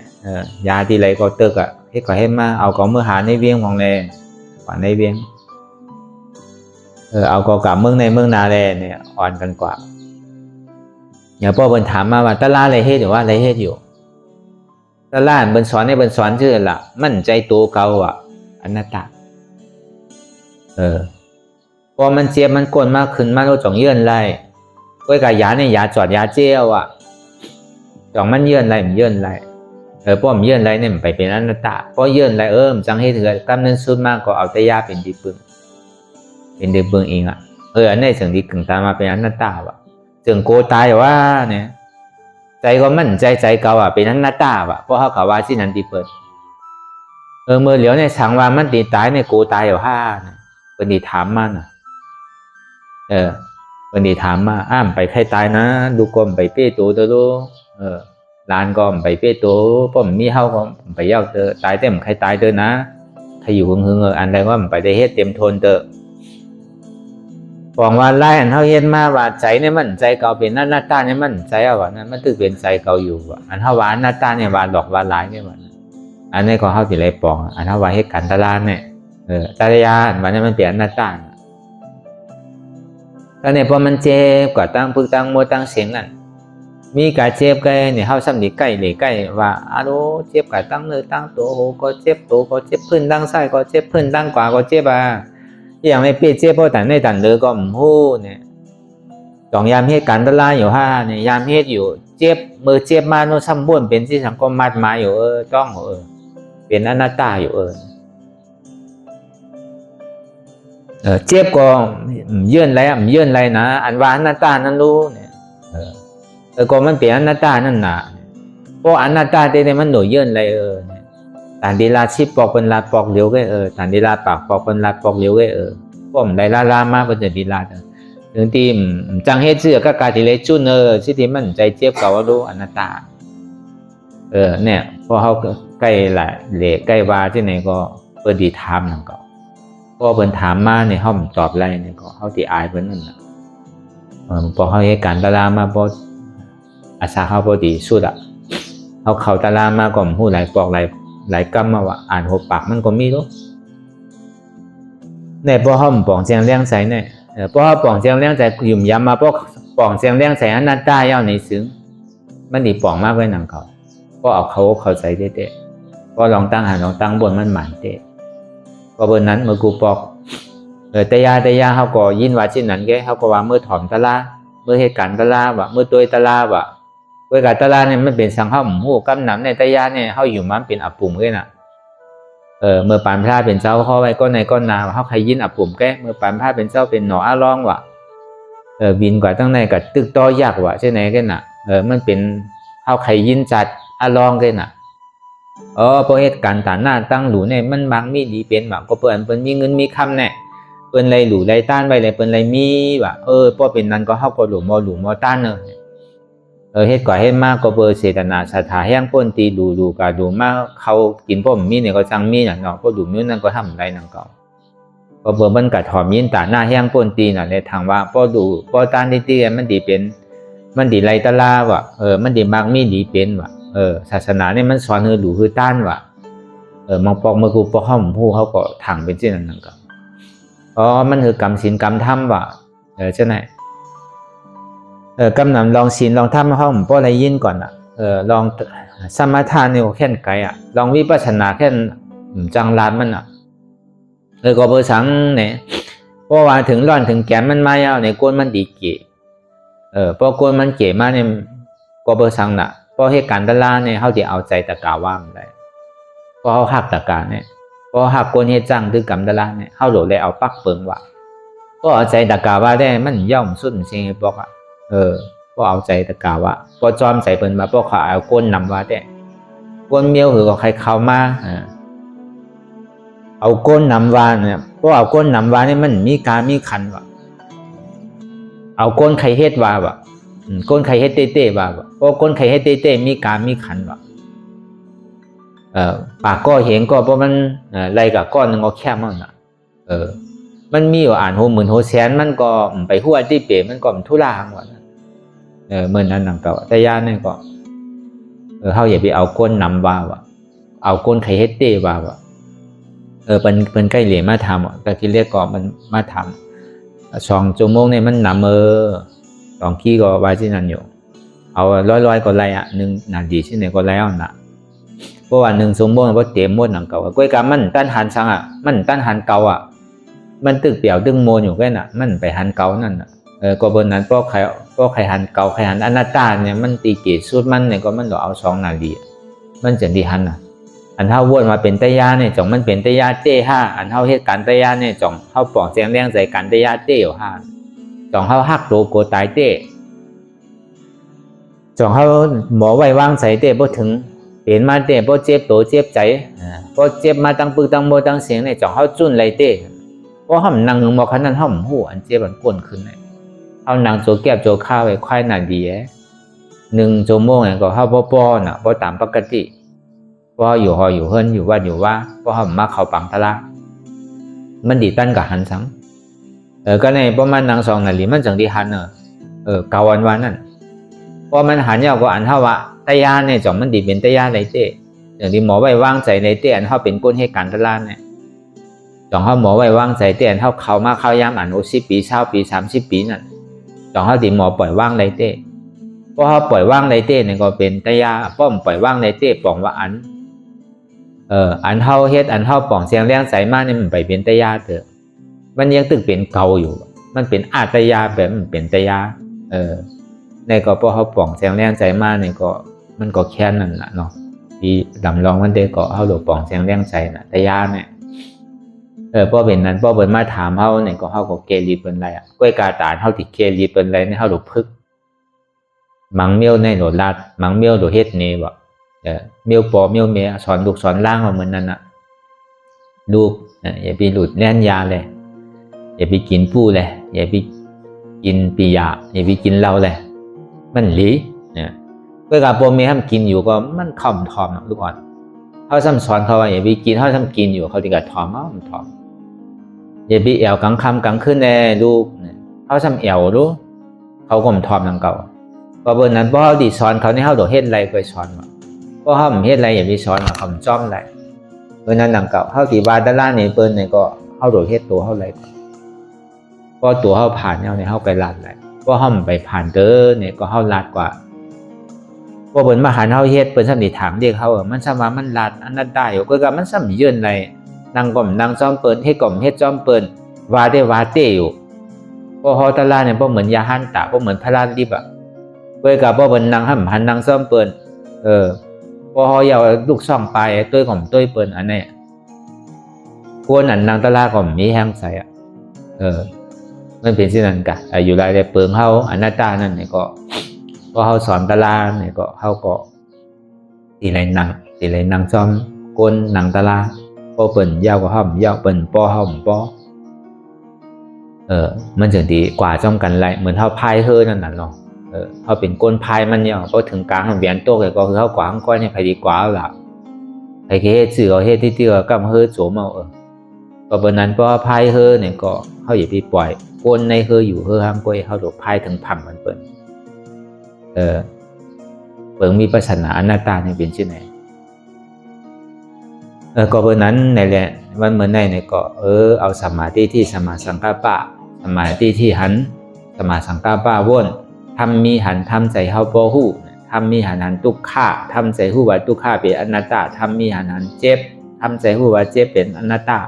ยาที่ไรก็ตึกให้ก็ให้มาเอาก็เมื่อหาในเวียงของแลกว่าในเวียงเอาก็กะเมืองในเมืองนาแลเนี่ยอ่อนกันกว่าอย่าพ่อเพิ่นถามมาว่าตะลาอะไรเฮ็ดอยู่ว่าอะไรเฮ็ดอยู่ตะล่าเบิ่นสอนให้เบิ่นสอนชื่อละมั่นใจตัวเก่าอนัตตาพอมันเจ็บมันกวนมากขึ้นมาเราจ่องเยื่อนไรก้อยกับยาเนี่ยยาจอดยาเจียวจ่องมันเยื่อนไรมันเยื่อนไรพอมันเยื่อนไรเนี่ยมันไปเป็นอนัตตาพอเยื่อนไรมันจังให้เถื่อนกำเนิดสุดมากก็เอาแต่ยาเป็นดีปึงเป็นดีปึงเองอันนี้สิ่งที่กึ่งตามมาเป็นอนัตตจึงโกตายว่าเนี่ยใจก็มั่นใจเก่าเป็นอนัตตาเพราะเขากล่าวว่าที่นั่นที่เปิดเมื่อเหลียวในสังว่ามันตีตายในโกตายเป็นดีถามมันเป็นดีถามมาไปใครตายนะดูกลมไปเป้ตัวเตอรู้ลานก็ไปเป้ตัวป้อมมีเฮาก็ไปเย้าเตอตายเต็มใครตายเตอนะใครอยู่หึงอันใดว่าไปได้เฮ็ดเต็มทนเตอบอกว่าไล่อันเฮาเฮ็ดมาว่าใจเนี่ยมันใจเก่าเป็นอนัตตาเนี่ยมันใจว่านั้นมันถือเป็นใจเก่าอยู่อันเฮาว่าอนัตตาเนี่ยว่าดอกว่าหลายเนี่ยว่าอันนี้ก็เฮาสิเลยปองอันเฮาว่าเฮ็ดกันตะลานเนี่ยตารยาอันนี้มันเป็นอนัตตาแล้วเนี่ยพอมันเจ็บก็ตั้งพึกตั้งมัวตั้งเสียงนั่นมีกะเจ็บก็เนี่ยเฮาซ้ำนี่ใกล้ว่าเจ็บก็ตั้งเนื้อตั้งตัวก็เจ็บตัวก็เจ็บพื้นตั้งซ้ายก็เจ็บพื้นตั้งขวาก็เจ็บอย่างไม่เปียเจ็บเพราะแต่ในตันเลยก็หู้เนี่ยจ่องยามเฮ็ดกันตะลาอยู่เนี่ยยามเฮ็ดอยู่เจ็บมือเจ็บมาโน่ซ้ำบ้วนเป็นที่สังก็มัดมาอยู่ต้องเป็นอนัตตาอยู่เจ็บก็เยื่อนไรนะอันว่าอนัตตานั้นรู้เนี่ยก็มันเป็นอนัตตานั่นน่ะเพราะอนัตตาเนี่ยมันหน่วยเยื่อนไรตานดีลาชิปปอกเป็นลาปอกเหลียวก็ตานดีลาปากปอกเป็นลาปอกเหลียวก็ผมได้ลามาเป็นดีลาถึงทีมจังเฮ็ดเสื้อก็กาติเลจุนสิที่มันใจเจ็บเก่ารู้อนัตตาเนี่ยพอเขาใกล้หลายเหล่ใกล้วาที่ไหนก็เปิดดีถามนั่นก็พอเพิ่นถามมาในห้องตอบไรเนี่ยก็เขาที่อายเพิ่นนั่นน่ะพอเขาเฮ็ดการตะลามาพออาสาเขาพอดีสุดเขาตะลามาก็หู้หลายปอกหลายกรรมมาว่าอ่านหัวปากมันก็มีลูก เนี่ยพอเขาปองเสียงเลี้ยงใส่เนี่ยพอเขาปองเสียงเลี้ยงใส่หยุ่มย้ำมาพวกปองเสียงเลี้ยงใส่อนัตตาเย้าในซึ้งมันดีปองมากไว้หนังเขาก็เอาเขาใส่เด็ดๆก็ลองตั้งหันลองตั้งบนมันหมันเด็ดก็บนนั้นเมื่อกูปอกแต่ยาเขาก็ยินว่าชิ้นนั้นแกเขาก็ว่าเมื่อถอมตะลาเมื่อเหตุการณ์ตะลาว่ะเมื่อตัวตะลาว่ะเวลาตะลาเนี่ยมันเป็นสังข้าวหมูกำหนำในแต่ยาเนี่ยเขาอยู่มันเป็นอับปุ่มเลยน่ะเมื่อปานพระเป็นเจ้าเข้าไว้ก็ในก้อนนาเขาใครยินอับปุ่มแกเมื่อปานพระเป็นเจ้าเป็นหนออาร้องว่ะบินกว่าตั้งในกับตึกต่อยากว่ะใช่ไหมแกน่ะมันเป็นเขาใครยินจัดอาร้องแกน่ะเพราะเหตุการณ์ต่างหน้าตั้งหลูเนี่ยมันบางมีดีเป็นว่ะก็เปิดมีเงินมีคำเนี่ยเปิ้นไรหลูไรต้านไว้ไรเปิ้นไรมีว่ะพอเป็นนั้นก็เขาก็หลูมอต้านเนอะเฮ็ดก่อให้มากก็เบอร์เสตนาสถาแห้งป้นตีดูกาดูมากเขากินพ่อมีเนี่ยก็จังมีน่ะเนาะก็ดูมิ้วนั่นก็ทำไรนั่นก็เบอร์มันกัดถอมยินตาหน้าแห้งป้นตีน่ะในทางว่าป้อต้านที่มันดีเป็นมันดีไรตะลาว่ะมันดีมากมีดีเป็นว่ะศาสนาเนี่ยมันสอนหลูคือต้านว่ะมองปอกมือกูปอกห้อมผู้เขาก็ถังเป็นเช่นนั้นนั่นก็มันคือกรรมศีลกรรมธรรมว่ะใช่ไหมกำนำลองศีลลองธรรมห้องป้ออะไรยินก่อนอ่ะลองสมาทานเนี่ยแค่นไกลอ่ะลองวิปัสสนาแค่จังลานมันอ่ะก็เบอร์สังเนี่ยเพราะว่าถึงร้อนถึงแก่มันมาเอาในก้นมันดีเก๋พอก้นมันเก๋มาเนี่ยก็เบอร์สังน่ะเพราะเหตุการณ์ตะลาเนี่ยเขาจะเอาใจตะกาว่างได้เพราะเขาหักตะกาเนี่ยพอหักก้นเฮ็ดจังคือกรรมตะลาเนี่ยเขาหลุดเลยเอาปักเปิงว่าก็เอาใจตะกาว่าได้มันย่อมสุดเชียงบอกอ่ะก็เอาใจตะกาว่าพอจอมใส่เปิ้นมาพอเขาเอาก้นนำว่าได้ก้นเมียวหือก็ใครเข้ามาเอาก้นนำว่าเนี่ยพอเอาก้นนำว่านี่มันมีการมีขันว่ะเอาก้นใครเฮ็ดว่าว่ะก้นใครเฮ็ดเต้ๆว่าพอก้นใครเฮ็ดเต้ๆมีการมีขันว่ะปากก็เห็นก็เพราะมันไรกับก้อนนึงก็แค่มั่งน่ะมันมีอยู่อ่านโหหมื่นโหแสนมันก็ไปหัวที่เป๋มันก็ทุลาหังว่ะเหมือนนั้นนั่งเก่าแต่ย่าเนี่ยก็เขาอย่าไปเอาก้นนำว่าว่ะเอาก้นใครเฮ็ดเต้ว่าว่ะเป็นใกล้เหลี่ยมาทำแต่ที่เรียกก็มันมาทำ2 ชั่วโมงเนี่ยมันนำ2 ขี้ก็ว่าที่นั่นอยู่เอาร้อยก็ไรอ่ะ1 นาทีที่ไหนก็แล้วน่ะเพราะว่า1 ชั่วโมงเพราะเต็มหมดนั่งเก่าก้อยกามันต้านหันสังอ่ะมันต้านหันเก่าอ่ะมันตึกเปี่ยวตึงโมนอยู่แค่น่ะมันไปหันเก่านั่นน่ะก็บนนั้นเพราะใครหันเก่าใครหันอนัตตาเนี่ยมันตีเกศสุดมันเนี่ยก็มันเอา2 นาทีมันจะดีหันน่ะอันเท่าวนมาเป็นตะยาเนี่ยจ่องมันเป็นตะยาเต้5อันเท่าเหตุการณ์ตะยาเนี่ยจ่องเท่าปองเสียงแรงใส่กันตะยาเต้อยู่5จ่องเท่าหักโตโกตายเต้จ่องเท่าหมอไว้วางใส่เต้พอถึงเปลี่ยนมาเต้พอเจ็บโตเจ็บใจพอเจ็บมาตั้งปึกตั้งโมตั้งเสียงเนี่ยจ่องเท่าจุนไรเต้เพราะห้ามนางหนึ่งบอกขนาดห้ามหูอันเจ็บมันก้นขึ้นเลยเอานางโจแก็บโจข้าวไว้ควายนาดี1 ชั่วโมงเนี่ยก็เข้าป้อน่ะป้อตามปกติป้ออยู่หออยู่เฮิรนอยู่วัดอยู่ว่าป้อห้ามมาเข้าปังทะละมันดีตั้นกับหันสังก็ในประมาณนาง2 นาทีมันจังดีหันเกาวันนั่นพอมันหันยาวก็อันเท่าว่าตะยาเนี่ยจ่องมันดีเป็นตะยาไรเต้อย่างที่หมอไว้วางใจในเต้อันเท่าเป็นก้นให้การทะละเนี่ยจ่องเขาหมอไว้วางใจเต้อันเท่าเขามาเข้ายามอ่าน10 ปี20 ปี30 ปีนั่นจ่องเขาตีหมอปล่อยว่างไรเต้เพราะเขาปล่อยว่างไรเต้เนี่ยก็เป็นตะยาป้อมปล่อยว่างไรเต้ป่องว่าอันเท่าเฮ็ดอันเท่าป่องเสียงแรงใสมากเนี่ยมันไปเป็นตะยาเถอะมันยังตึกเป็นเก่าอยู่มันเป็นอาตยาแบบมันเป็นตะยาในก็เพราะเขาป่องเสียงแรงใจมากเนี่ยก็มันก็แค่นั้นน่ะเนาะที่ดำลองมันเด็กก็เขาหลบป่องเสียงแรงใจน่ะตะยาเนี่ยเพราะเป็นนั้นเพราะเป็นมาถามเขาเนี่ยก็เขาก็เกลีเป็นไรอ่ะก้อยกาตาเขาติดเกลีเป็นไรเนี่ยเขาหลบพึกมังเมียวในหลดลาดมังเมียวหลดเฮ็ดเนวะเมียวปอเมียวเมียสอนลูกสอนล่างเหมือนนั้นน่ะลูกอย่าไปหลุดแน่นยาเลยอย่าไปกินปู้เลยอย่าไปกินปียาอย่าไปกินเหล้าเลยมันหลีเนี่ยก้อยกาปอเมียทำกินอยู่ก็มันคำทอมลูกอ่อนเขาซ้ำสอนเขาว่าอย่าไปกินเขาทำกินอยู่เขาติดกับทอมมันทอมอย่าไปแอวกลางค่ำกลางคืนแน่ลูกเขาซ้ำแอวรู้เขาก็มันทอมนังเก่าก็เบอร์นั้นเพราะเขาดีสอนเขาในเขาโดดเฮ็ดไรไปสอนว่าเพราะเขาไม่เฮ็ดไรอย่าไปสอนว่าเขาจ้อมไรเบอร์นั้นนังเก่าเขาตีบาดด้านล่างในเปิ้ลเนี่ยก็ เฮาโดยเฮ็ดตัวเฮาเลยก็ตัวเฮาผ่านแนวในเฮาไปลัดเลยก็เฮาไปผ่านเด้อเนี่ยก็เฮาลัดกว่าว่าเปิ้นมาหาเฮาเฮ็ดเปิ้นซ้ำนี่ถามเด็กเฮามันซ้ำว่ามันลัดอันนั้นได้อยู่ก็มันซ้ำยืนในนั่งก่อมนั่งซ้อมเปิ้นเฮ็ดก่อมเฮ็ดซ้อมเปิ้นว่าได้ว่าเตอยู่ก็เฮาตะลาเนี่ยบ่เหมือนยาหันตะบ่เหมือนพระลานดิบอ่ะเปิ้นก็บ่เปิ้นนั่งหันนั่งซ้อมเปิ้นพอเฮาอยากลูกช่องไปตุ้ยของตุ้ยเปิ้นอันนี้ควรอันนางตะลาก็มีแฮงใส่มันเป็นสินั้นกะอยู่รายได้เปิงเฮาอนัตตานั่นนี่ก็เฮาสอนตะลานี่ก็เฮาก็สิไรนั่งซ้อมก้นนางตะลาพอเปิ้นยาวก็ห้อมยาวเปิ้นปอห้อมปอมันจะดีกว่าจ้อมกันไรเหมือนเฮาพายเฮอนั่นน่ะเนาะเขาเป็นก้นพายมันเนี่ยพอถึงกลางของเวียนโต๊ะก็คือเขากวางก้อนเนี่ยใครดีกว่าล่ะใครเฮ็ดสื่อเขาเฮ็ดที่เตี้ยกับเฮอโจมเอาก็บนนั้นพอพายเฮอเนี่ยก็เขาอย่าไปปล่อยก้นในเฮออยู่เฮอห้ามก้อยเขาโดดพายถึงพังมันเปิ้นเปิ้งมีปัญหาอนัตตาเนี่ยเป็นชื่อไหนก็บนนั้นในแหละมันเหมือนในเนี่ยก็เอาสมาธิที่สมาสังกัปปะสมาธิที่หันสมาสังกัปปะว่นทำมีหันทำใจเฮาบ่ฮู้ทำมีหันทุกข์ทำใจฮู้ว่าทุกข์เป็นอนัตตาทำมีหันเจ็บทำใจฮู้ว่าเจ็บเป็นอนัตตา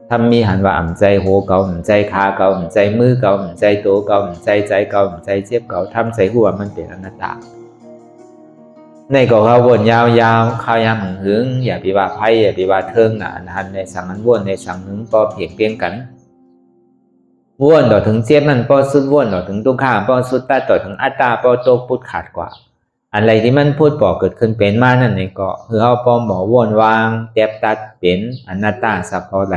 ทำมีหันว่าอ่ำใจหัวเก่าอ่ำใจขาเก่าอ่ำใจมือเก่าอ่ำใจตัวเก่าอ่ำใจใจเก่าอ่ำใจเจ็บเก่าทำใจฮู้ว่ามันเป็นอนัตตาในก็เขาวนยาวๆข้าวยามหึงอย่าไปว่าไผอย่าไปว่าเทิงน่ะหันในสังนั้นวนในสังหึงก็เพียงเพียงกันว่นต่อถึงเจ็บมันพอสุดว่นต่อถึงทุกข้าพอสุดตาต่อถึงอัตตาพอโตพุทธขาดกว่าอะไรที่มันพูดบอกเกิดขึ้นเป็นมานั่นนี่ก็คือเอาปอมบอกว่นวางแตบตัดเป็นอนัตตาสัพพะไหล